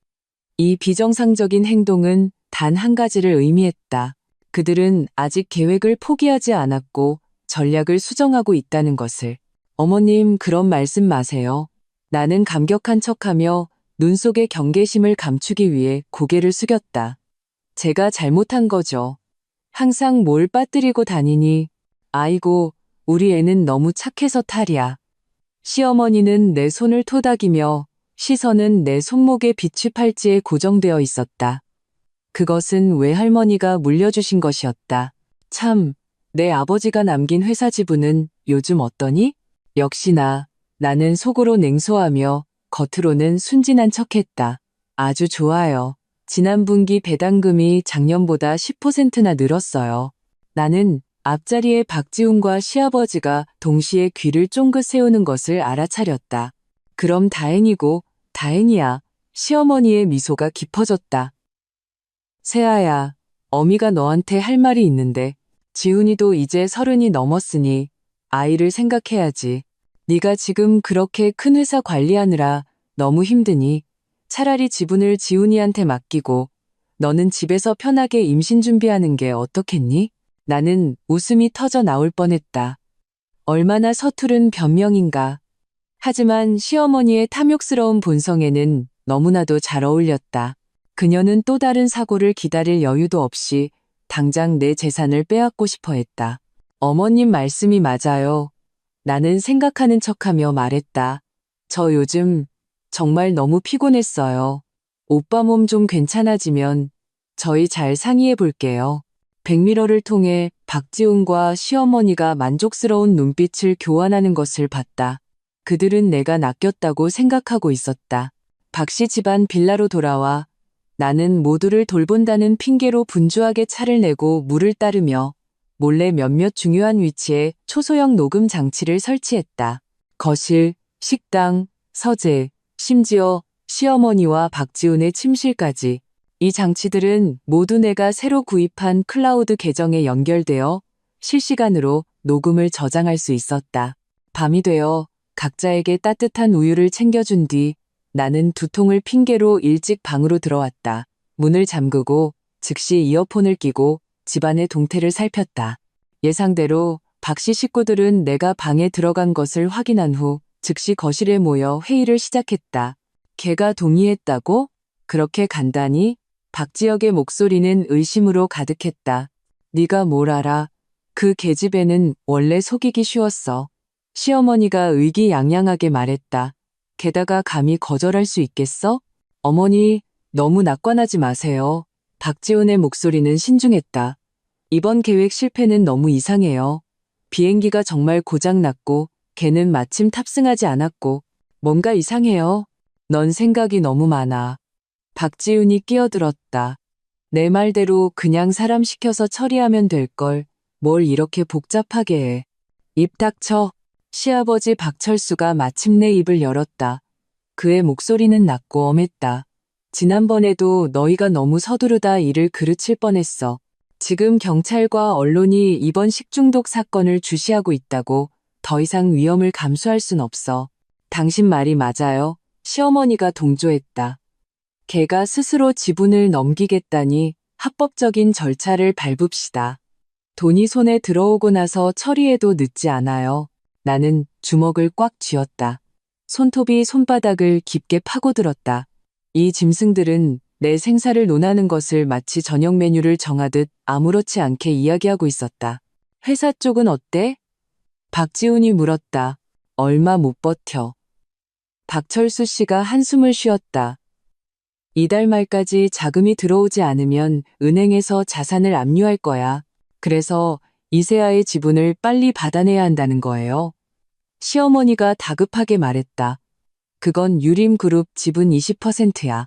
이 비정상적인 행동은 단 한 가지를 의미했다. 그들은 아직 계획을 포기하지 않았고 전략을 수정하고 있다는 것을. 어머님, 그런 말씀 마세요. 나는 감격한 척하며 눈 속의 경계심을 감추기 위해 고개를 숙였다. 제가 잘못한 거죠. 항상 뭘 빠뜨리고 다니니. 아이고, 우리 애는 너무 착해서 탈이야. 시어머니는 내 손을 토닥이며 시선은 내 손목의 비취 팔찌에 고정되어 있었다. 그것은 외할머니가 물려주신 것이었다. 참, 내 아버지가 남긴 회사 지분은 요즘 어떠니? 역시나 나는 속으로 냉소하며 겉으로는 순진한 척했다. 아주 좋아요. 지난 분기 배당금이 작년보다 10%나 늘었어요. 나는 앞자리에 박지훈과 시아버지가 동시에 귀를 쫑긋 세우는 것을 알아차렸다. 그럼 다행이고 다행이야. 시어머니의 미소가 깊어졌다. 세아야, 어미가 너한테 할 말이 있는데 지훈이도 이제 30이 넘었으니 아이를 생각해야지. 네가 지금 그렇게 큰 회사 관리하느라 너무 힘드니 차라리 지분을 지훈이한테 맡기고 너는 집에서 편하게 임신 준비하는 게 어떻겠니? 나는 웃음이 터져 나올 뻔했다. 얼마나 서투른 변명인가. 하지만 시어머니의 탐욕스러운 본성에는 너무나도 잘 어울렸다. 그녀는 또 다른 사고를 기다릴 여유도 없이 당장 내 재산을 빼앗고 싶어 했다. 어머님 말씀이 맞아요. 나는 생각하는 척하며 말했다. 저 요즘 정말 너무 피곤했어요. 오빠 몸 좀 괜찮아지면 저희 잘 상의해 볼게요. 백미러를 통해 박지훈과 시어머니가 만족스러운 눈빛을 교환하는 것을 봤다. 그들은 내가 낚였다고 생각하고 있었다. 박씨 집안 빌라로 돌아와 나는 모두를 돌본다는 핑계로 분주하게 차를 내고 물을 따르며 몰래 몇몇 중요한 위치에 초소형 녹음 장치를 설치했다. 거실, 식당, 서재, 심지어 시어머니와 박지훈의 침실까지. 이 장치들은 모두 내가 새로 구입한 클라우드 계정에 연결되어 실시간으로 녹음을 저장할 수 있었다. 밤이 되어 각자에게 따뜻한 우유를 챙겨준 뒤 나는 두통을 핑계로 일찍 방으로 들어왔다. 문을 잠그고 즉시 이어폰을 끼고 집안의 동태를 살폈다. 예상대로 박씨 식구들은 내가 방에 들어간 것을 확인한 후 즉시 거실에 모여 회의를 시작했다. 걔가 동의했다고? 그렇게 간단히? 박지혁의 목소리는 의심으로 가득했다. 네가 뭘 알아? 그 계집애는 원래 속이기 쉬웠어. 시어머니가 의기양양하게 말했다. 게다가 감히 거절할 수 있겠어? 어머니, 너무 낙관하지 마세요. 박지훈의 목소리는 신중했다. 이번 계획 실패는 너무 이상해요. 비행기가 정말 고장났고 걔는 마침 탑승하지 않았고 뭔가 이상해요. 넌 생각이 너무 많아. 박지훈이 끼어들었다. 내 말대로 그냥 사람 시켜서 처리하면 될걸. 뭘 이렇게 복잡하게 해. 입 닥쳐. 시아버지 박철수가 마침내 입을 열었다. 그의 목소리는 낮고 엄했다. 지난번에도 너희가 너무 서두르다 일을 그르칠 뻔했어. 지금 경찰과 언론이 이번 식중독 사건을 주시하고 있다고 더 이상 위험을 감수할 순 없어. 당신 말이 맞아요. 시어머니가 동조했다. 걔가 스스로 지분을 넘기겠다니 합법적인 절차를 밟읍시다. 돈이 손에 들어오고 나서 처리해도 늦지 않아요. 나는 주먹을 꽉 쥐었다. 손톱이 손바닥을 깊게 파고들었다. 이 짐승들은 내 생사를 논하는 것을 마치 저녁 메뉴를 정하듯 아무렇지 않게 이야기하고 있었다. 회사 쪽은 어때? 박지훈이 물었다. 얼마 못 버텨. 박철수 씨가 한숨을 쉬었다. 이달 말까지 자금이 들어오지 않으면 은행에서 자산을 압류할 거야. 그래서 이세아의 지분을 빨리 받아내야 한다는 거예요. 시어머니가 다급하게 말했다. 그건 유림그룹 지분 20%야.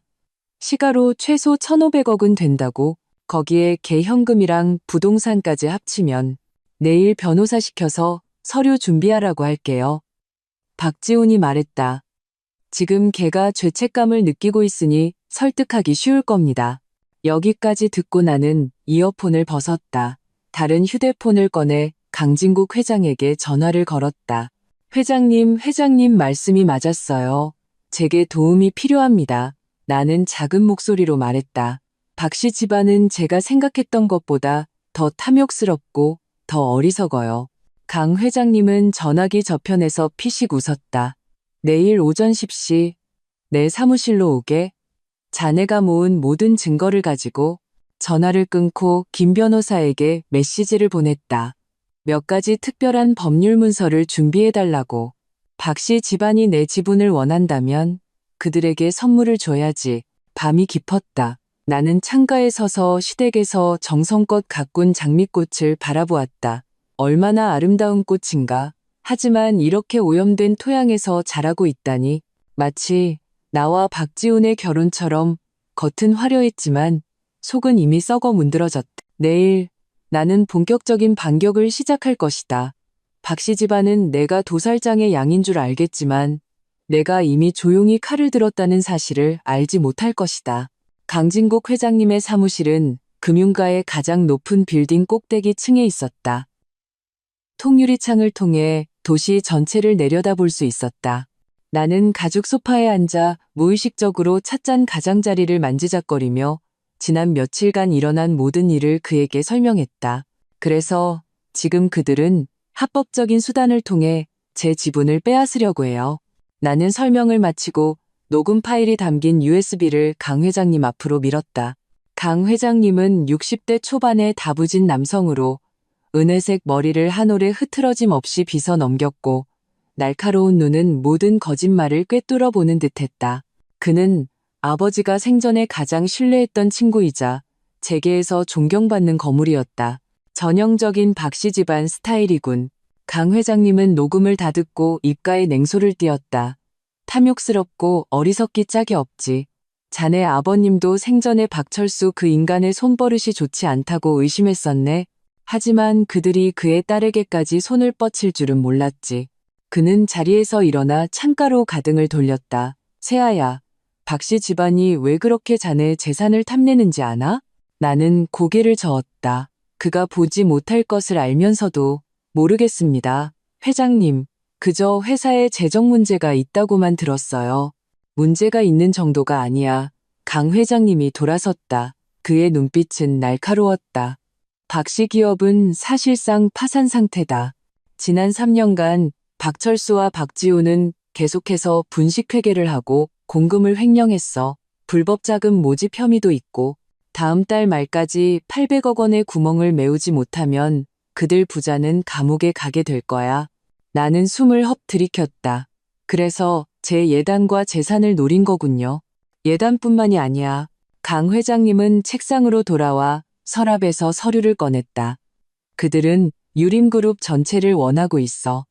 시가로 최소 1,500억은 된다고. 거기에 개현금이랑 부동산까지 합치면 내일 변호사 시켜서 서류 준비하라고 할게요. 박지훈이 말했다. 지금 걔가 죄책감을 느끼고 있으니 설득하기 쉬울 겁니다. 여기까지 듣고 나는 이어폰을 벗었다. 다른 휴대폰을 꺼내 강진국 회장에게 전화를 걸었다. 회장님 말씀이 맞았어요. 제게 도움이 필요합니다. 나는 작은 목소리로 말했다. 박씨 집안은 제가 생각했던 것보다 더 탐욕스럽고 더 어리석어요. 강 회장님은 전화기 저편에서 피식 웃었다. 내일 오전 10시 내 사무실로 오게. 자네가 모은 모든 증거를 가지고. 전화를 끊고 김 변호사에게 메시지를 보냈다. 몇 가지 특별한 법률 문서를 준비해달라고. 박씨 집안이 내 지분을 원한다면 그들에게 선물을 줘야지. 밤이 깊었다. 나는 창가에 서서 시댁에서 정성껏 가꾼 장미꽃을 바라보았다. 얼마나 아름다운 꽃인가. 하지만 이렇게 오염된 토양에서 자라고 있다니. 마치 나와 박지훈의 결혼처럼 겉은 화려했지만 속은 이미 썩어 문드러졌다. 내일 나는 본격적인 반격을 시작할 것이다. 박씨 집안은 내가 도살장의 양인 줄 알겠지만 내가 이미 조용히 칼을 들었다는 사실을 알지 못할 것이다. 강진국 회장님의 사무실은 금융가의 가장 높은 빌딩 꼭대기 층에 있었다. 통유리창을 통해 도시 전체를 내려다볼 수 있었다. 나는 가죽 소파에 앉아 무의식적으로 찻잔 가장자리를 만지작거리며 지난 며칠간 일어난 모든 일을 그에게 설명했다. 그래서 지금 그들은 합법적인 수단을 통해 제 지분을 빼앗으려고 해요. 나는 설명을 마치고 녹음 파일이 담긴 USB를 강 회장님 앞으로 밀었다. 강 회장님은 60대 초반의 다부진 남성으로 은회색 머리를 한 올에 흐트러짐 없이 빗어 넘겼고 날카로운 눈은 모든 거짓말을 꿰뚫어 보는 듯했다. 그는 아버지가 생전에 가장 신뢰했던 친구이자 재계에서 존경받는 거물이었다. 전형적인 박씨 집안 스타일이군. 강 회장님은 녹음을 다듣고 입가에 냉소를 띄었다. 탐욕스럽고 어리석기 짝이 없지. 자네 아버님도 생전에 박철수 그 인간의 손버릇이 좋지 않다고 의심했었네. 하지만 그들이 그의 딸에게까지 손을 뻗칠 줄은 몰랐지. 그는 자리에서 일어나 창가로 가등을 돌렸다. 세아야, 박씨 집안이 왜 그렇게 자네 재산을 탐내는지 아나? 나는 고개를 저었다. 그가 보지 못할 것을 알면서도 모르겠습니다. 회장님, 그저 회사에 재정 문제가 있다고만 들었어요. 문제가 있는 정도가 아니야. 강 회장님이 돌아섰다. 그의 눈빛은 날카로웠다. 박씨 기업은 사실상 파산 상태다. 지난 3년간 박철수와 박지우는 계속해서 분식회계를 하고 공금을 횡령했어. 불법 자금 모집 혐의도 있고 다음 달 말까지 800억 원의 구멍을 메우지 못하면 그들 부자는 감옥에 가게 될 거야. 나는 숨을 헙 들이켰다. 그래서 제 예단과 재산을 노린 거군요. 예단뿐만이 아니야. 강 회장님은 책상으로 돌아와 서랍에서 서류를 꺼냈다. 그들은 유림그룹 전체를 원하고 있어.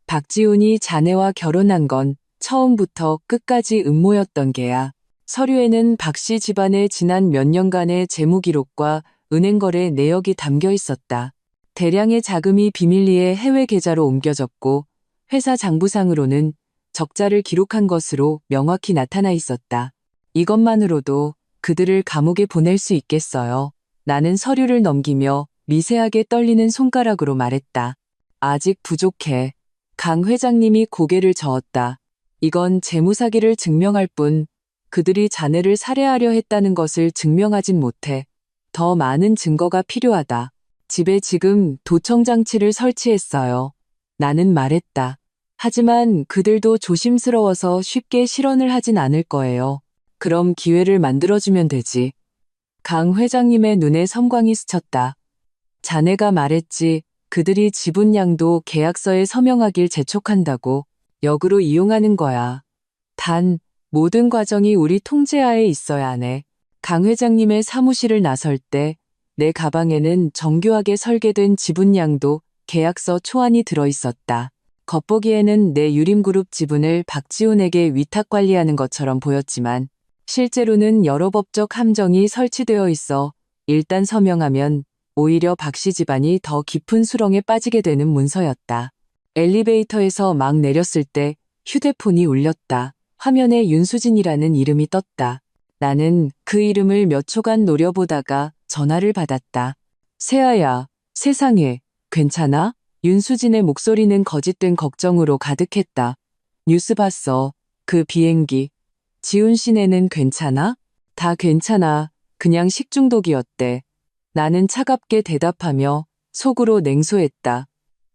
박지훈이 자네와 결혼한 건 처음부터 끝까지 음모였던 게야. 서류에는 박씨 집안의 지난 몇 년간의 재무 기록과 은행거래 내역이 담겨 있었다. 대량의 자금이 비밀리에 해외 계좌로 옮겨졌고 회사 장부상으로는 적자를 기록한 것으로 명확히 나타나 있었다. 이것만으로도 그들을 감옥에 보낼 수 있겠어요. 나는 서류를 넘기며 미세하게 떨리는 손가락으로 말했다. 아직 부족해. 강 회장님이 고개를 저었다. 이건 재무 사기를 증명할 뿐 그들이 자네를 살해하려 했다는 것을 증명하진 못해. 더 많은 증거가 필요하다. 집에 지금 도청 장치를 설치했어요. 나는 말했다. 하지만 그들도 조심스러워서 쉽게 실언을 하진 않을 거예요. 그럼 기회를 만들어주면 되지. 강 회장님의 눈에 섬광이 스쳤다. 자네가 말했지. 그들이 지분양도 계약서에 서명하길 재촉한다고. 역으로 이용하는 거야. 단 모든 과정이 우리 통제하에 있어야 하네. 강 회장님의 사무실을 나설 때 내 가방에는 정교하게 설계된 지분양도 계약서 초안이 들어있었다. 겉보기에는 내 유림그룹 지분을 박지훈에게 위탁관리하는 것처럼 보였지만 실제로는 여러 법적 함정이 설치되어 있어 일단 서명하면 오히려 박씨 집안이 더 깊은 수렁에 빠지게 되는 문서였다. 엘리베이터에서 막 내렸을 때 휴대폰이 울렸다. 화면에 윤수진이라는 이름이 떴다. 나는 그 이름을 몇 초간 노려보다가 전화를 받았다. 세아야, 세상에, 괜찮아? 윤수진의 목소리는 거짓된 걱정으로 가득했다. 뉴스 봤어. 그 비행기. 지훈 씨네는 괜찮아? 다 괜찮아. 그냥 식중독이었대. 나는 차갑게 대답하며 속으로 냉소했다.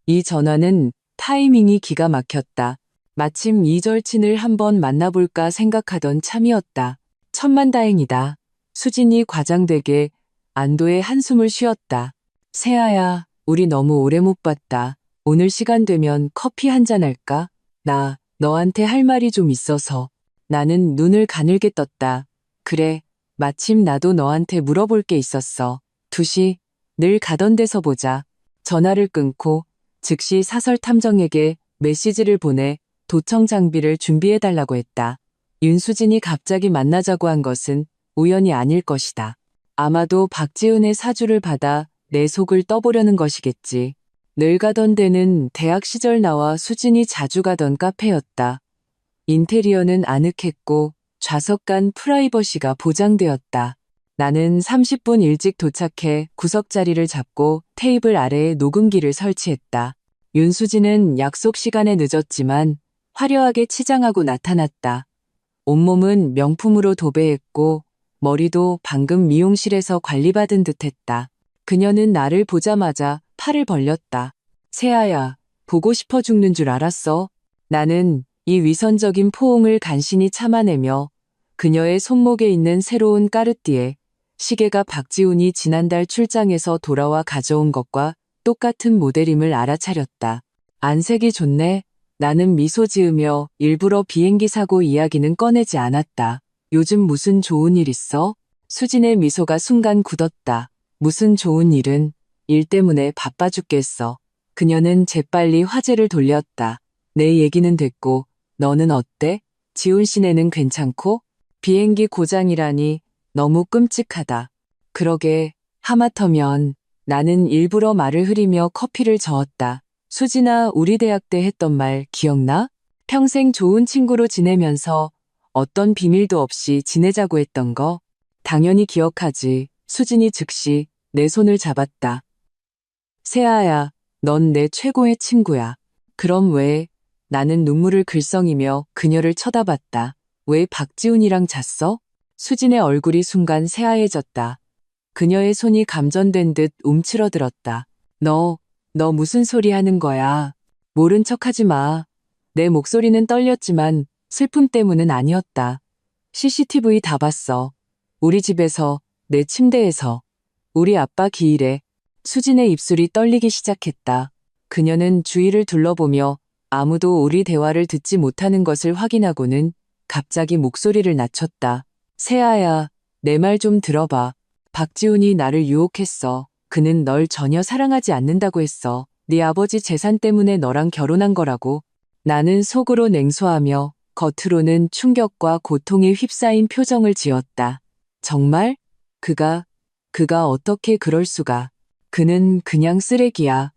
이 전화는 타이밍이 기가 막혔다. 마침 이 절친을 한번 만나볼까 생각하던 참이었다. 천만다행이다. 수진이 과장되게 안도의 한숨을 쉬었다. 세아야, 우리 너무 오래 못 봤다. 오늘 시간 되면 커피 한잔 할까? 나 너한테 할 말이 좀 있어서. 나는 눈을 가늘게 떴다. 그래, 마침 나도 너한테 물어볼 게 있었어. 2시, 늘 가던 데서 보자. 전화를 끊고 즉시 사설 탐정에게 메시지를 보내 도청 장비를 준비해달라고 했다. 윤수진이 갑자기 만나자고 한 것은 우연이 아닐 것이다. 아마도 박지은의 사주를 받아 내 속을 떠보려는 것이겠지. 늘 가던 데는 대학 시절 나와 수진이 자주 가던 카페였다. 인테리어는 아늑했고 좌석 간 프라이버시가 보장되었다. 나는 30분 일찍 도착해 구석자리를 잡고 테이블 아래에 녹음기를 설치했다. 윤수진은 약속 시간에 늦었지만 화려하게 치장하고 나타났다. 온몸은 명품으로 도배했고 머리도 방금 미용실에서 관리받은 듯했다. 그녀는 나를 보자마자 팔을 벌렸다. 세아야, 보고 싶어 죽는 줄 알았어. 나는 이 위선적인 포옹을 간신히 참아내며 그녀의 손목에 있는 새로운 까르띠에 시계가 박지훈이 지난달 출장에서 돌아와 가져온 것과 똑같은 모델임을 알아차렸다. 안색이 좋네. 나는 미소 지으며 일부러 비행기 사고 이야기는 꺼내지 않았다. 요즘 무슨 좋은 일 있어? 수진의 미소가 순간 굳었다. 무슨 좋은 일은 일 때문에 바빠 죽겠어. 그녀는 재빨리 화제를 돌렸다. 내 얘기는 됐고 너는 어때? 지훈 씨네는 괜찮고? 비행기 고장이라니 너무 끔찍하다. 그러게 하마터면 나는 일부러 말을 흐리며 커피를 저었다. 수진아, 우리 대학 때 했던 말 기억나? 평생 좋은 친구로 지내면서 어떤 비밀도 없이 지내자고 했던 거? 당연히 기억하지. 수진이 즉시 내 손을 잡았다. 세아야, 넌 내 최고의 친구야. 그럼 왜? 나는 눈물을 글썽이며 그녀를 쳐다봤다. 왜 박지훈이랑 잤어? 수진의 얼굴이 순간 새하얘졌다. 그녀의 손이 감전된 듯 움츠러들었다. 너 무슨 소리 하는 거야? 모른 척하지 마. 내 목소리는 떨렸지만 슬픔 때문은 아니었다. CCTV 다 봤어. 우리 집에서, 내 침대에서. 우리 아빠 기일에. 수진의 입술이 떨리기 시작했다. 그녀는 주위를 둘러보며 아무도 우리 대화를 듣지 못하는 것을 확인하고는 갑자기 목소리를 낮췄다. 세아야, 내 말 좀 들어봐. 박지훈이 나를 유혹했어. 그는 널 전혀 사랑하지 않는다고 했어. 네 아버지 재산 때문에 너랑 결혼한 거라고. 나는 속으로 냉소하며 겉으로는 충격과 고통에 휩싸인 표정을 지었다. 정말? 그가 어떻게 그럴 수가. 그는 그냥 쓰레기야.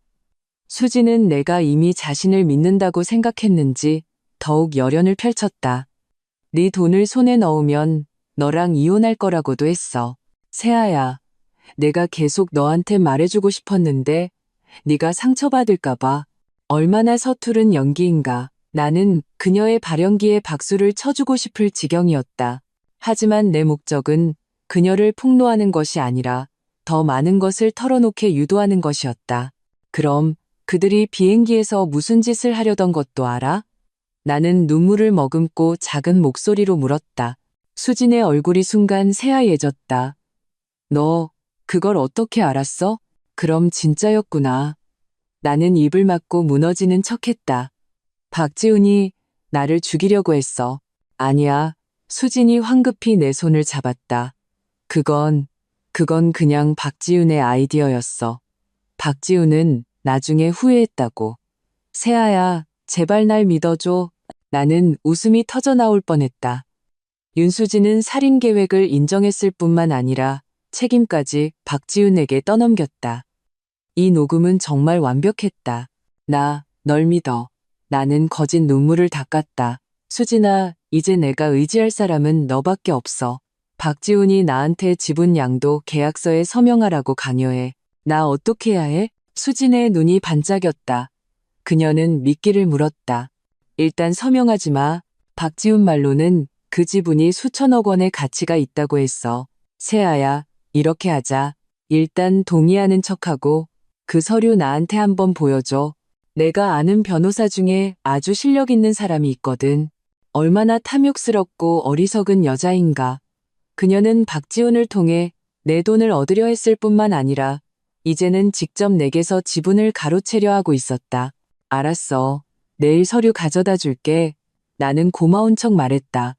수지는 내가 이미 자신을 믿는다고 생각했는지 더욱 열연을 펼쳤다. 네 돈을 손에 넣으면 너랑 이혼할 거라고도 했어. 세아야, 내가 계속 너한테 말해주고 싶었는데 네가 상처받을까 봐. 얼마나 서투른 연기인가. 나는 그녀의 발연기에 박수를 쳐주고 싶을 지경이었다. 하지만 내 목적은 그녀를 폭로하는 것이 아니라 더 많은 것을 털어놓게 유도하는 것이었다. 그럼 그들이 비행기에서 무슨 짓을 하려던 것도 알아? 나는 눈물을 머금고 작은 목소리로 물었다. 수진의 얼굴이 순간 새하얘졌다. 너 그걸 어떻게 알았어? 그럼 진짜였구나. 나는 입을 막고 무너지는 척했다. 박지훈이 나를 죽이려고 했어. 아니야. 수진이 황급히 내 손을 잡았다. 그건 그냥 박지훈의 아이디어였어. 박지훈은 나중에 후회했다고. 세아야, 제발 날 믿어줘. 나는 웃음이 터져나올 뻔했다. 윤수진은 살인 계획을 인정했을 뿐만 아니라 책임까지 박지훈에게 떠넘겼다. 이 녹음은 정말 완벽했다. 널 믿어. 나는 거짓 눈물을 닦았다. 수진아, 이제 내가 의지할 사람은 너밖에 없어. 박지훈이 나한테 지분 양도 계약서에 서명하라고 강요해. 나 어떻게 해야 해? 수진의 눈이 반짝였다. 그녀는 미끼를 물었다. 일단 서명하지 마. 박지훈 말로는 그 지분이 수천억 원의 가치가 있다고 했어. 세아야, 이렇게 하자. 일단 동의하는 척하고 그 서류 나한테 한번 보여줘. 내가 아는 변호사 중에 아주 실력 있는 사람이 있거든. 얼마나 탐욕스럽고 어리석은 여자인가. 그녀는 박지훈을 통해 내 돈을 얻으려 했을 뿐만 아니라 이제는 직접 내게서 지분을 가로채려 하고 있었다. 알았어. 내일 서류 가져다 줄게. 나는 고마운 척 말했다.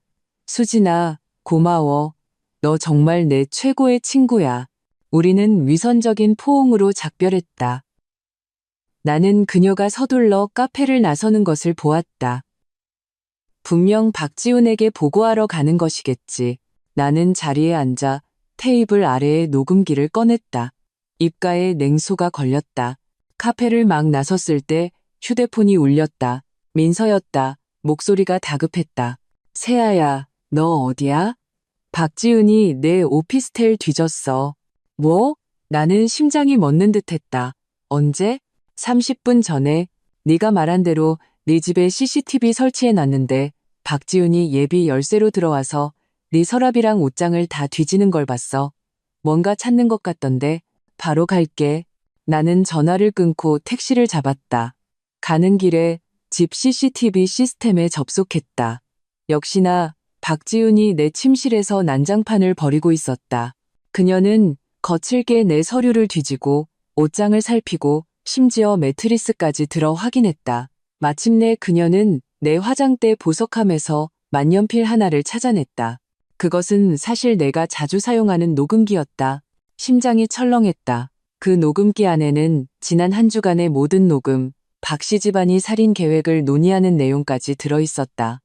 수진아, 고마워. 너 정말 내 최고의 친구야. 우리는 위선적인 포옹으로 작별했다. 나는 그녀가 서둘러 카페를 나서는 것을 보았다. 분명 박지훈에게 보고하러 가는 것이겠지. 나는 자리에 앉아 테이블 아래에 녹음기를 꺼냈다. 입가에 냉소가 걸렸다. 카페를 막 나섰을 때 휴대폰이 울렸다. 민서였다. 목소리가 다급했다. 세아야, 너 어디야? 박지훈이 내 오피스텔 뒤졌어. 뭐? 나는 심장이 멎는 듯했다. 언제? 30분 전에 네가 말한 대로 네 집에 CCTV 설치해놨는데 박지훈이 예비 열쇠로 들어와서 네 서랍이랑 옷장을 다 뒤지는 걸 봤어. 뭔가 찾는 것 같던데 바로 갈게. 나는 전화를 끊고 택시를 잡았다. 가는 길에 집 CCTV 시스템에 접속했다. 역시나 박지훈이 내 침실에서 난장판을 벌이고 있었다. 그녀는 거칠게 내 서류를 뒤지고 옷장을 살피고 심지어 매트리스까지 들어 확인했다. 마침내 그녀는 내 화장대 보석함에서 만년필 하나를 찾아냈다. 그것은 사실 내가 자주 사용하는 녹음기였다. 심장이 철렁했다. 그 녹음기 안에는 지난 한 주간의 모든 녹음, 박씨 집안이 살인 계획을 논의하는 내용까지 들어있었다.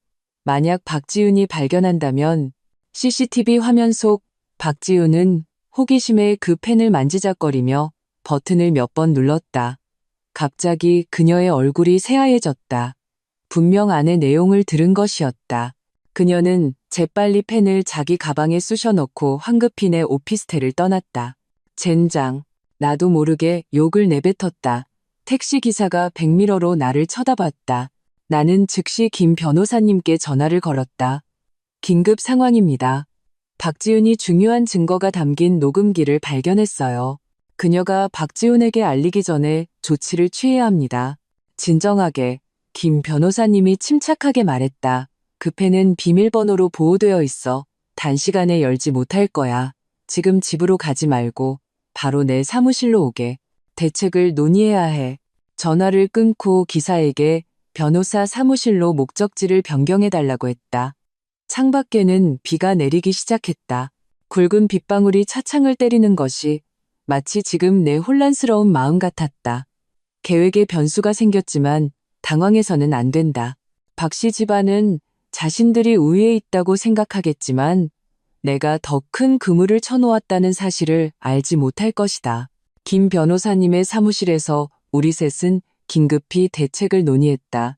만약 박지훈이 발견한다면 CCTV 화면 속 박지훈은 호기심에 그 펜을 만지작거리며 버튼을 몇 번 눌렀다. 갑자기 그녀의 얼굴이 새하얘졌다. 분명 안의 내용을 들은 것이었다. 그녀는 재빨리 펜을 자기 가방에 쑤셔넣고 황급히 내 오피스텔을 떠났다. 젠장. 나도 모르게 욕을 내뱉었다. 택시기사가 백미러로 나를 쳐다봤다. 나는 즉시 김 변호사님께 전화를 걸었다. 긴급 상황입니다. 박지훈이 중요한 증거가 담긴 녹음기를 발견했어요. 그녀가 박지훈에게 알리기 전에 조치를 취해야 합니다. 진정하게 김 변호사님이 침착하게 말했다. 그 펜은 비밀번호로 보호되어 있어 단시간에 열지 못할 거야. 지금 집으로 가지 말고 바로 내 사무실로 오게. 대책을 논의해야 해. 전화를 끊고 기사에게 변호사 사무실로 목적지를 변경해달라고 했다. 창밖에는 비가 내리기 시작했다. 굵은 빗방울이 차창을 때리는 것이 마치 지금 내 혼란스러운 마음 같았다. 계획에 변수가 생겼지만 당황해서는 안 된다. 박씨 집안은 자신들이 우위에 있다고 생각하겠지만 내가 더 큰 그물을 쳐놓았다는 사실을 알지 못할 것이다. 김 변호사님의 사무실에서 우리 셋은 긴급히 대책을 논의했다.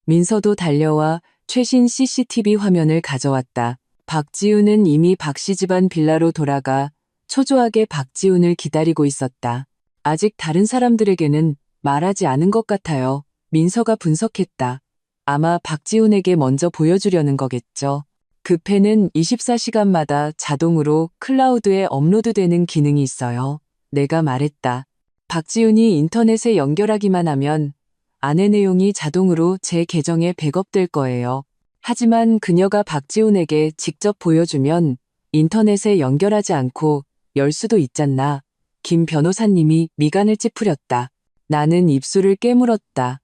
민서도 달려와 최신 CCTV 화면을 가져왔다. 박지훈은 이미 박씨 집안 빌라로 돌아가 초조하게 박지훈을 기다리고 있었다. 아직 다른 사람들에게는 말하지 않은 것 같아요. 민서가 분석했다. 아마 박지훈에게 먼저 보여주려는 거겠죠. 그 펜은 24시간마다 자동으로 클라우드에 업로드되는 기능이 있어요. 내가 말했다. 박지훈이 인터넷에 연결하기만 하면 안의 내용이 자동으로 제 계정에 백업될 거예요. 하지만 그녀가 박지훈에게 직접 보여주면 인터넷에 연결하지 않고 열 수도 있잖나. 김 변호사님이 미간을 찌푸렸다. 나는 입술을 깨물었다.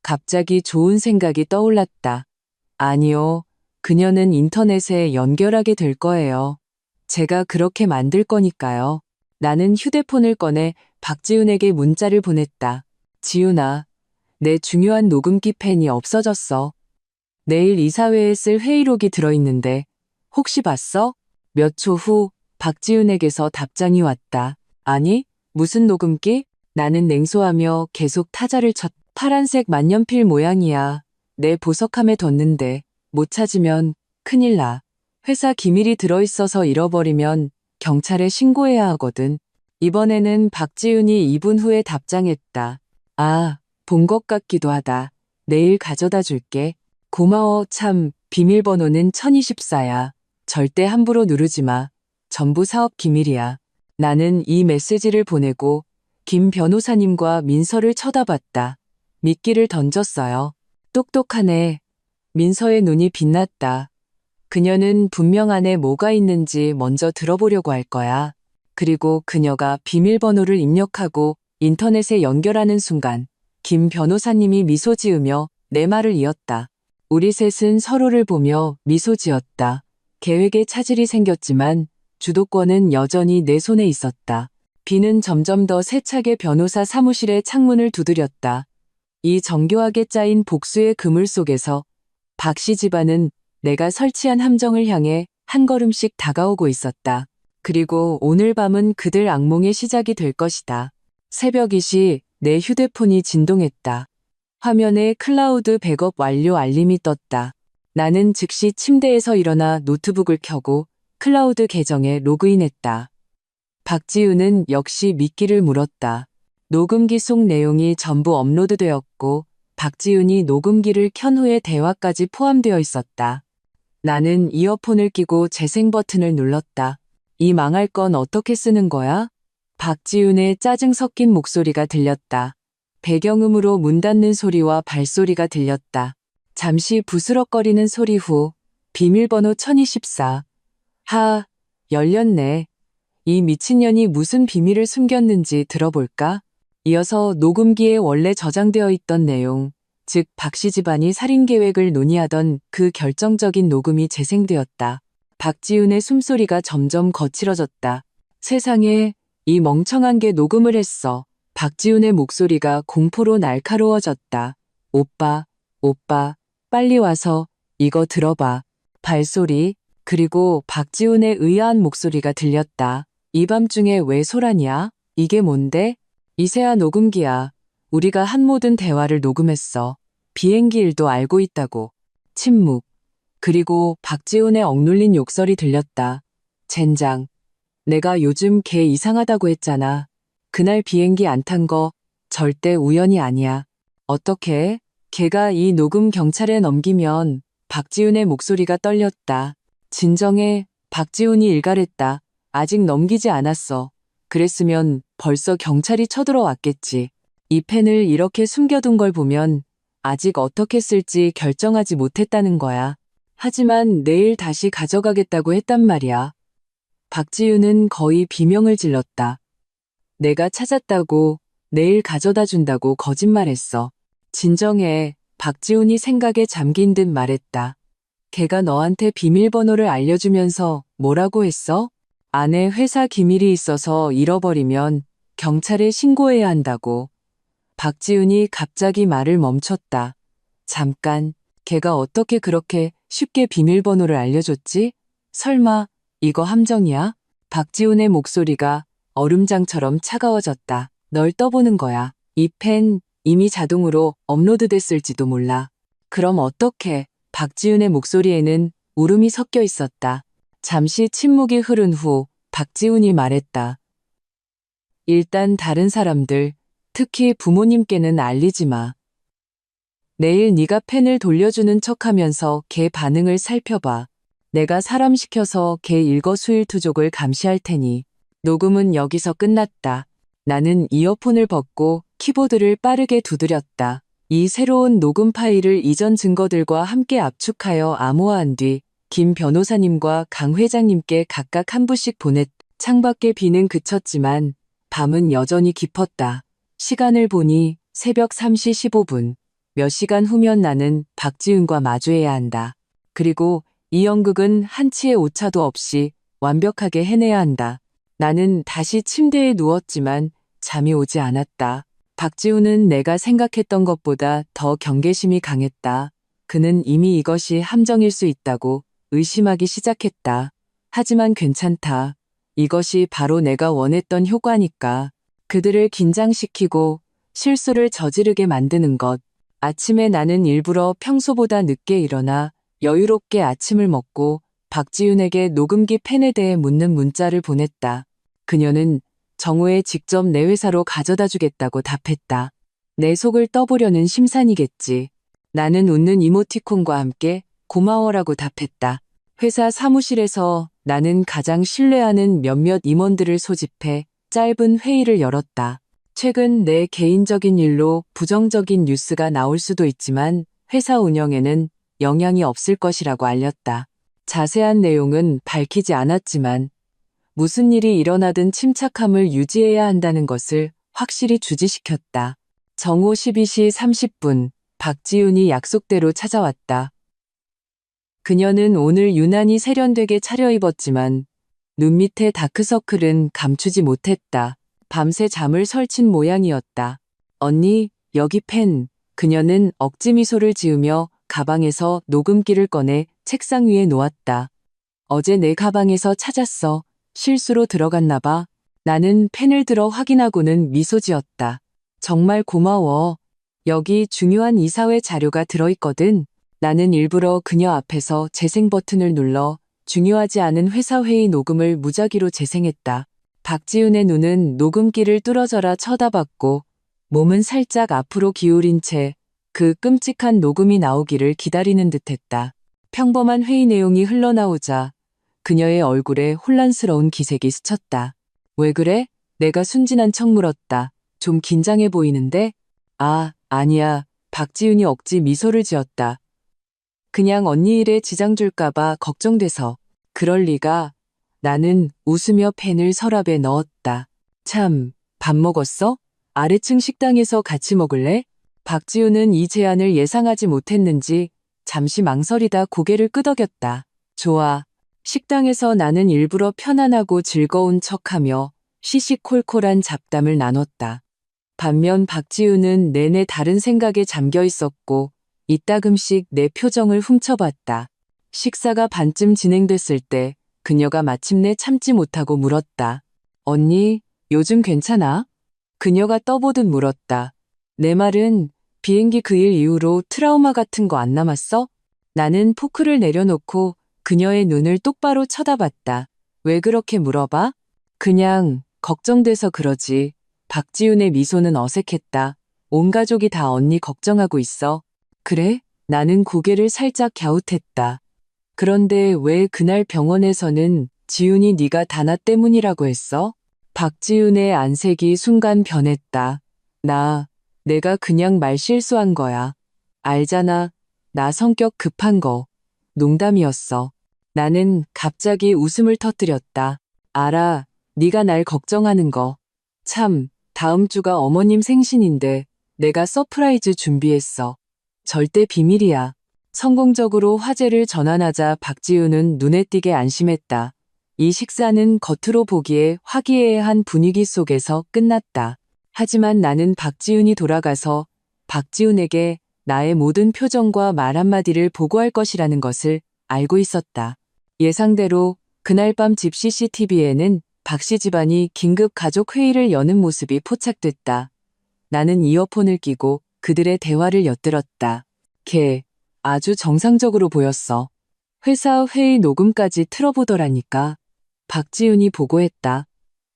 갑자기 좋은 생각이 떠올랐다. 아니요. 그녀는 인터넷에 연결하게 될 거예요. 제가 그렇게 만들 거니까요. 나는 휴대폰을 꺼내 박지훈에게 문자를 보냈다. 지훈아, 내 중요한 녹음기 펜이 없어졌어. 내일 이사회에 쓸 회의록이 들어있는데 혹시 봤어? 몇 초 후 박지훈에게서 답장이 왔다. 아니, 무슨 녹음기? 나는 냉소하며 계속 타자를 쳤다. 파란색 만년필 모양이야. 내 보석함에 뒀는데 못 찾으면 큰일 나. 회사 기밀이 들어있어서 잃어버리면 경찰에 신고해야 하거든. 이번에는 박지훈이 2분 후에 답장했다. 아, 본 것 같기도 하다. 내일 가져다 줄게. 고마워. 참, 비밀번호는 1024야. 절대 함부로 누르지 마. 전부 사업 기밀이야. 나는 이 메시지를 보내고 김 변호사님과 민서를 쳐다봤다. 미끼를 던졌어요. 똑똑하네. 민서의 눈이 빛났다. 그녀는 분명 안에 뭐가 있는지 먼저 들어보려고 할 거야. 그리고 그녀가 비밀번호를 입력하고 인터넷에 연결하는 순간 김 변호사님이 미소 지으며 내 말을 이었다. 우리 셋은 서로를 보며 미소 지었다. 계획에 차질이 생겼지만 주도권은 여전히 내 손에 있었다. 비는 점점 더 세차게 변호사 사무실의 창문을 두드렸다. 이 정교하게 짜인 복수의 그물 속에서 박씨 집안은 내가 설치한 함정을 향해 한 걸음씩 다가오고 있었다. 그리고 오늘 밤은 그들 악몽의 시작이 될 것이다. 새벽 2시 내 휴대폰이 진동했다. 화면에 클라우드 백업 완료 알림이 떴다. 나는 즉시 침대에서 일어나 노트북을 켜고 클라우드 계정에 로그인했다. 박지윤은 역시 미끼를 물었다. 녹음기 속 내용이 전부 업로드되었고 박지윤이 녹음기를 켠 후의 대화까지 포함되어 있었다. 나는 이어폰을 끼고 재생 버튼을 눌렀다. 이 망할 건 어떻게 쓰는 거야? 박지윤의 짜증 섞인 목소리가 들렸다. 배경음으로 문 닫는 소리와 발소리가 들렸다. 잠시 부스럭거리는 소리 후 비밀번호 1024. 하, 열렸네. 이 미친년이 무슨 비밀을 숨겼는지 들어볼까? 이어서 녹음기에 원래 저장되어 있던 내용, 즉 박씨 집안이 살인 계획을 논의하던 그 결정적인 녹음이 재생되었다. 박지윤의 숨소리가 점점 거칠어졌다. 세상에, 이 멍청한 게 녹음을 했어. 박지윤의 목소리가 공포로 날카로워졌다. 오빠, 오빠, 빨리 와서 이거 들어봐. 발소리, 그리고 박지윤의 의아한 목소리가 들렸다. 이 밤중에 왜 소란이야? 이게 뭔데? 이세아 녹음기야. 우리가 한 모든 대화를 녹음했어. 비행기 일도 알고 있다고. 침묵. 그리고 박지훈의 억눌린 욕설이 들렸다. 젠장. 내가 요즘 걔 이상하다고 했잖아. 그날 비행기 안 탄 거 절대 우연이 아니야. 어떻게? 걔가 이 녹음 경찰에 넘기면 박지훈의 목소리가 떨렸다. 진정해. 박지훈이 일갈했다. 아직 넘기지 않았어. 그랬으면 벌써 경찰이 쳐들어왔겠지. 이 펜을 이렇게 숨겨둔 걸 보면 아직 어떻게 쓸지 결정하지 못했다는 거야. 하지만 내일 다시 가져가겠다고 했단 말이야. 박지윤은 거의 비명을 질렀다. 내가 찾았다고, 내일 가져다 준다고 거짓말했어. 진정해. 박지훈이 생각에 잠긴 듯 말했다. 걔가 너한테 비밀번호를 알려주면서 뭐라고 했어? 안에 회사 기밀이 있어서 잃어버리면 경찰에 신고해야 한다고. 박지윤이 갑자기 말을 멈췄다. 잠깐, 걔가 어떻게 그렇게 쉽게 비밀번호를 알려줬지? 설마 이거 함정이야? 박지훈의 목소리가 얼음장처럼 차가워졌다. 널 떠보는 거야. 이 펜 이미 자동으로 업로드됐을지도 몰라. 그럼 어떡해? 박지윤의 목소리에는 울음이 섞여 있었다. 잠시 침묵이 흐른 후 박지훈이 말했다. 일단 다른 사람들, 특히 부모님께는 알리지 마. 내일 네가 펜을 돌려주는 척하면서 걔 반응을 살펴봐. 내가 사람 시켜서 걔 일거수일투족을 감시할 테니. 녹음은 여기서 끝났다. 나는 이어폰을 벗고 키보드를 빠르게 두드렸다. 이 새로운 녹음 파일을 이전 증거들과 함께 압축하여 암호화한 뒤 김 변호사님과 강 회장님께 각각 한 부씩 보냈. 창밖의 비는 그쳤지만 밤은 여전히 깊었다. 시간을 보니 새벽 3시 15분. 몇 시간 후면 나는 박지윤과 마주해야 한다. 그리고 이 연극은 한치의 오차도 없이 완벽하게 해내야 한다. 나는 다시 침대에 누웠지만 잠이 오지 않았다. 박지훈은 내가 생각했던 것보다 더 경계심이 강했다. 그는 이미 이것이 함정일 수 있다고 의심하기 시작했다. 하지만 괜찮다. 이것이 바로 내가 원했던 효과니까. 그들을 긴장시키고 실수를 저지르게 만드는 것. 아침에 나는 일부러 평소보다 늦게 일어나 여유롭게 아침을 먹고 박지윤에게 녹음기 펜에 대해 묻는 문자를 보냈다. 그녀는 정오에 직접 내 회사로 가져다 주겠다고 답했다. 내 속을 떠보려는 심산이겠지. 나는 웃는 이모티콘과 함께 고마워라고 답했다. 회사 사무실에서 나는 가장 신뢰하는 몇몇 임원들을 소집해 짧은 회의를 열었다. 최근 내 개인적인 일로 부정적인 뉴스가 나올 수도 있지만 회사 운영에는 영향이 없을 것이라고 알렸다. 자세한 내용은 밝히지 않았지만 무슨 일이 일어나든 침착함을 유지해야 한다는 것을 확실히 주지시켰다. 정오 12시 30분, 박지윤이 약속대로 찾아왔다. 그녀는 오늘 유난히 세련되게 차려입었지만 눈 밑의 다크서클은 감추지 못했다. 밤새 잠을 설친 모양이었다. 언니, 여기 펜. 그녀는 억지 미소를 지으며 가방에서 녹음기를 꺼내 책상 위에 놓았다. 어제 내 가방에서 찾았어. 실수로 들어갔나 봐. 나는 펜을 들어 확인하고는 미소 지었다. 정말 고마워. 여기 중요한 이사회 자료가 들어있거든. 나는 일부러 그녀 앞에서 재생 버튼을 눌러 중요하지 않은 회사 회의 녹음을 무작위로 재생했다. 박지훈의 눈은 녹음기를 뚫어져라 쳐다봤고 몸은 살짝 앞으로 기울인 채 그 끔찍한 녹음이 나오기를 기다리는 듯했다. 평범한 회의 내용이 흘러나오자 그녀의 얼굴에 혼란스러운 기색이 스쳤다. 왜 그래? 내가 순진한 척 물었다. 좀 긴장해 보이는데? 아니야. 박지훈이 억지 미소를 지었다. 그냥 언니 일에 지장 줄까봐 걱정돼서. 그럴 리가. 나는 웃으며 펜을 서랍에 넣었다. 참, 밥 먹었어? 아래층 식당에서 같이 먹을래? 박지훈은 이 제안을 예상하지 못했는지 잠시 망설이다 고개를 끄덕였다. 좋아. 식당에서 나는 일부러 편안하고 즐거운 척하며 시시콜콜한 잡담을 나눴다. 반면 박지훈은 내내 다른 생각에 잠겨 있었고 이따금씩 내 표정을 훔쳐봤다. 식사가 반쯤 진행됐을 때 그녀가 마침내 참지 못하고 물었다. 언니, 요즘 괜찮아? 그녀가 떠보듯 물었다. 내 말은 비행기 그 일 이후로 트라우마 같은 거 안 남았어? 나는 포크를 내려놓고 그녀의 눈을 똑바로 쳐다봤다. 왜 그렇게 물어봐? 그냥 걱정돼서 그러지. 박지훈의 미소는 어색했다. 온 가족이 다 언니 걱정하고 있어. 그래? 나는 고개를 살짝 갸웃했다. 그런데 왜 그날 병원에서는 지훈이 네가 다나 때문이라고 했어? 박지훈의 안색이 순간 변했다. 내가 그냥 말 실수한 거야. 알잖아. 나 성격 급한 거. 농담이었어. 나는 갑자기 웃음을 터뜨렸다. 알아. 네가 날 걱정하는 거. 참, 다음 주가 어머님 생신인데 내가 서프라이즈 준비했어. 절대 비밀이야. 성공적으로 화제를 전환하자 박지훈은 눈에 띄게 안심했다. 이 식사는 겉으로 보기에 화기애애한 분위기 속에서 끝났다. 하지만 나는 박지훈이 돌아가서 박지훈에게 나의 모든 표정과 말 한마디를 보고할 것이라는 것을 알고 있었다. 예상대로 그날 밤 집 CCTV에는 박씨 집안이 긴급 가족 회의를 여는 모습이 포착됐다. 나는 이어폰을 끼고 그들의 대화를 엿들었다. 아주 정상적으로 보였어. 회사 회의 녹음까지 틀어보더라니까. 박지훈이 보고했다.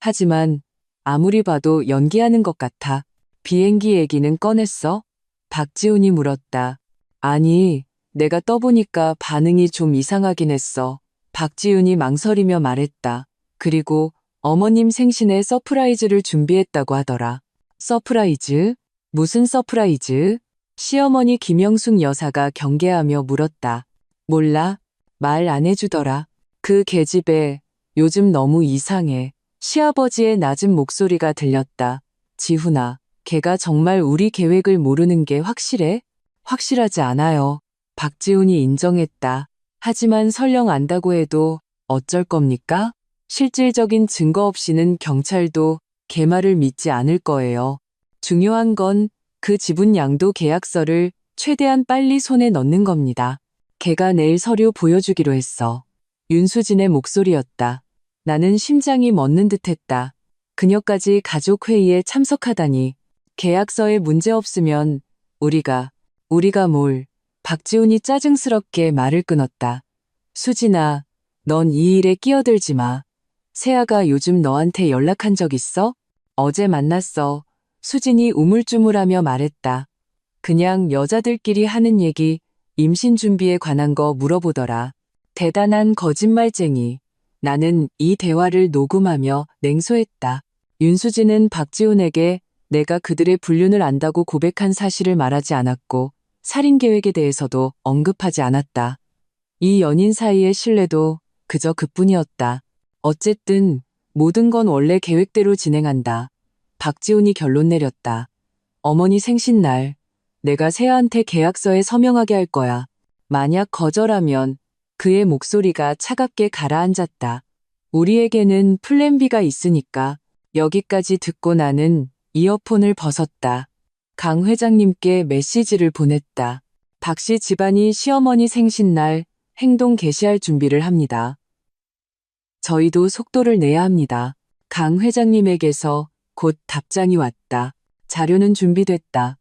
하지만 아무리 봐도 연기하는 것 같아. 비행기 얘기는 꺼냈어? 박지훈이 물었다. 아니, 내가 떠보니까 반응이 좀 이상하긴 했어. 박지훈이 망설이며 말했다. 그리고 어머님 생신에 서프라이즈를 준비했다고 하더라. 서프라이즈? 무슨 서프라이즈? 시어머니 김영숙 여사가 경계하며 물었다. 몰라. 말 안 해주더라. 그 계집애 요즘 너무 이상해. 시아버지의 낮은 목소리가 들렸다. 지훈아, 걔가 정말 우리 계획을 모르는 게 확실해? 확실하지 않아요. 박지훈이 인정했다. 하지만 설령 안다고 해도 어쩔 겁니까? 실질적인 증거 없이는 경찰도 걔 말을 믿지 않을 거예요. 중요한 건 그 지분 양도 계약서를 최대한 빨리 손에 넣는 겁니다. 걔가 내일 서류 보여주기로 했어. 윤수진의 목소리였다. 나는 심장이 멎는 듯했다. 그녀까지 가족회의에 참석하다니. 계약서에 문제 없으면 우리가 뭘. 박지훈이 짜증스럽게 말을 끊었다. 수진아, 넌 이 일에 끼어들지 마. 세아가 요즘 너한테 연락한 적 있어? 어제 만났어. 수진이 우물쭈물하며 말했다. 그냥 여자들끼리 하는 얘기, 임신 준비에 관한 거 물어보더라. 대단한 거짓말쟁이. 나는 이 대화를 녹음하며 냉소했다. 윤수진은 박지훈에게 내가 그들의 불륜을 안다고 고백한 사실을 말하지 않았고 살인 계획에 대해서도 언급하지 않았다. 이 연인 사이의 신뢰도 그저 그뿐이었다. 어쨌든 모든 건 원래 계획대로 진행한다. 박지훈이 결론 내렸다. 어머니 생신날 내가 세아한테 계약서에 서명하게 할 거야. 만약 거절하면 그의 목소리가 차갑게 가라앉았다. 우리에게는 플랜 B가 있으니까. 여기까지 듣고 나는 이어폰을 벗었다. 강 회장님께 메시지를 보냈다. 박씨 집안이 시어머니 생신날 행동 개시할 준비를 합니다. 저희도 속도를 내야 합니다. 강 회장님에게서 곧 답장이 왔다. 자료는 준비됐다.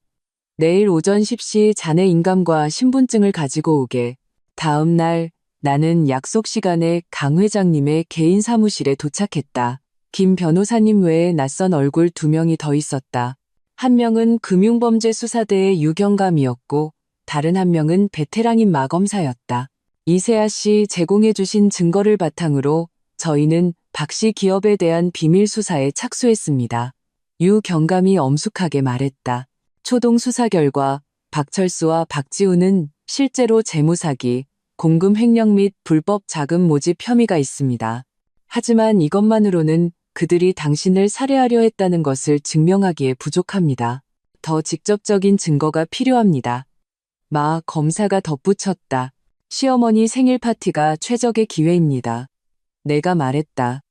내일 오전 10시 자네 인감과 신분증을 가지고 오게. 다음 날 나는 약속 시간에 강 회장님의 개인 사무실에 도착했다. 김 변호사님 외에 낯선 얼굴 2명이 더 있었다. 한 명은 금융범죄수사대의 유경감이었고 다른 한 명은 베테랑인 마검사였다. 이세아 씨 제공해 주신 증거를 바탕으로 저희는 박 씨 기업에 대한 비밀 수사에 착수했습니다. 유경감이 엄숙하게 말했다. 초동 수사 결과 박철수와 박지우는 실제로 재무사기, 공금 횡령 및 불법 자금 모집 혐의가 있습니다. 하지만 이것만으로는 그들이 당신을 살해하려 했다는 것을 증명하기에 부족합니다. 더 직접적인 증거가 필요합니다. 마 검사가 덧붙였다. 시어머니 생일 파티가 최적의 기회입니다. 내가 말했다.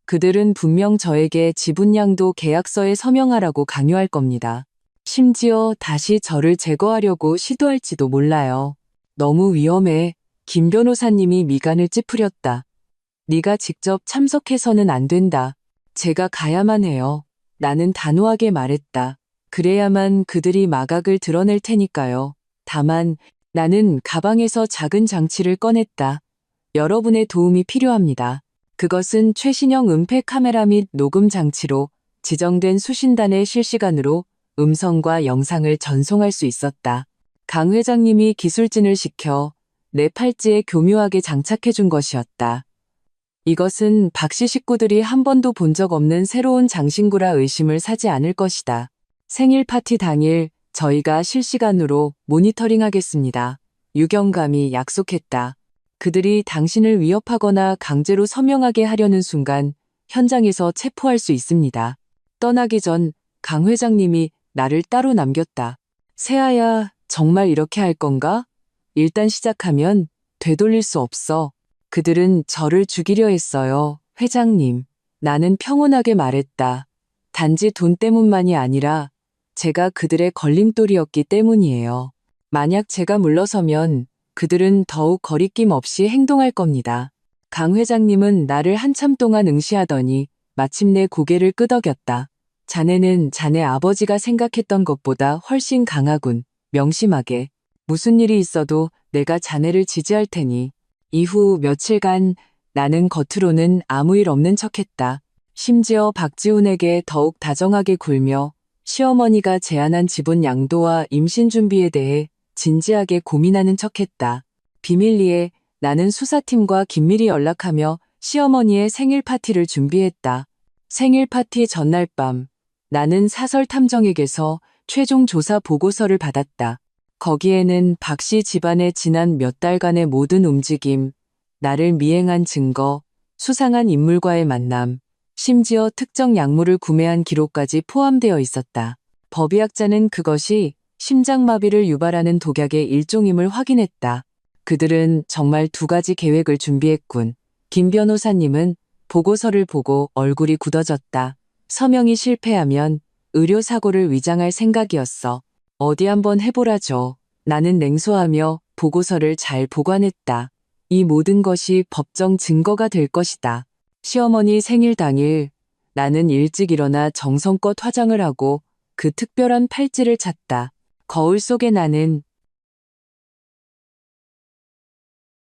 그들은 분명 저에게 지분양도 계약서에 서명하라고 강요할 겁니다. 심지어 다시 저를 제거하려고 시도할지도 몰라요. 너무 위험해. 김 변호사님이 미간을 찌푸렸다. 네가 직접 참석해서는 안 된다. 제가 가야만 해요. 나는 단호하게 말했다. 그래야만 그들이 마각을 드러낼 테니까요. 다만 나는 가방에서 작은 장치를 꺼냈다. 여러분의 도움이 필요합니다. 그것은 최신형 은폐 카메라 및 녹음 장치로 지정된 수신단에 실시간으로 음성과 영상을 전송할 수 있었다. 강 회장님이 기술진을 시켜 내 팔찌에 교묘하게 장착해 준 것이었다. 이것은 박 씨 식구들이 한 번도 본 적 없는 새로운 장신구라 의심을 사지 않을 것이다. 생일 파티 당일 저희가 실시간으로 모니터링하겠습니다. 유경감이 약속했다. 그들이 당신을 위협하거나 강제로 서명하게 하려는 순간 현장에서 체포할 수 있습니다. 떠나기 전 강 회장님이 나를 따로 남겼다. 세아야, 정말 이렇게 할 건가? 일단 시작하면 되돌릴 수 없어. 그들은 저를 죽이려 했어요, 회장님. 나는 평온하게 말했다. 단지 돈 때문만이 아니라 제가 그들의 걸림돌이었기 때문이에요. 만약 제가 물러서면 그들은 더욱 거리낌 없이 행동할 겁니다. 강 회장님은 나를 한참 동안 응시하더니 마침내 고개를 끄덕였다. 자네는 자네 아버지가 생각했던 것보다 훨씬 강하군. 명심하게. 무슨 일이 있어도 내가 자네를 지지할 테니. 이후 며칠간 나는 겉으로는 아무 일 없는 척했다. 심지어 박지훈에게 더욱 다정하게 굴며 시어머니가 제안한 지분 양도와 임신 준비에 대해 진지하게 고민하는 척했다. 비밀리에 나는 수사팀과 긴밀히 연락하며 시어머니의 생일 파티를 준비했다. 생일 파티 전날 밤 나는 사설 탐정에게서 최종 조사 보고서를 받았다. 거기에는 박 씨 집안의 지난 몇 달간의 모든 움직임, 나를 미행한 증거, 수상한 인물과의 만남, 심지어 특정 약물을 구매한 기록까지 포함되어 있었다. 법의학자는 그것이 심장마비를 유발하는 독약의 일종임을 확인했다. 그들은 정말 2가지 계획을 준비했군. 김 변호사님은 보고서를 보고 얼굴이 굳어졌다. 서명이 실패하면 의료사고를 위장할 생각이었어. 어디 한번 해보라죠. 나는 냉소하며 보고서를 잘 보관했다. 이 모든 것이 법정 증거가 될 것이다. 시어머니 생일 당일 나는 일찍 일어나 정성껏 화장을 하고 그 특별한 팔찌를 찾다. 거울 속의 나는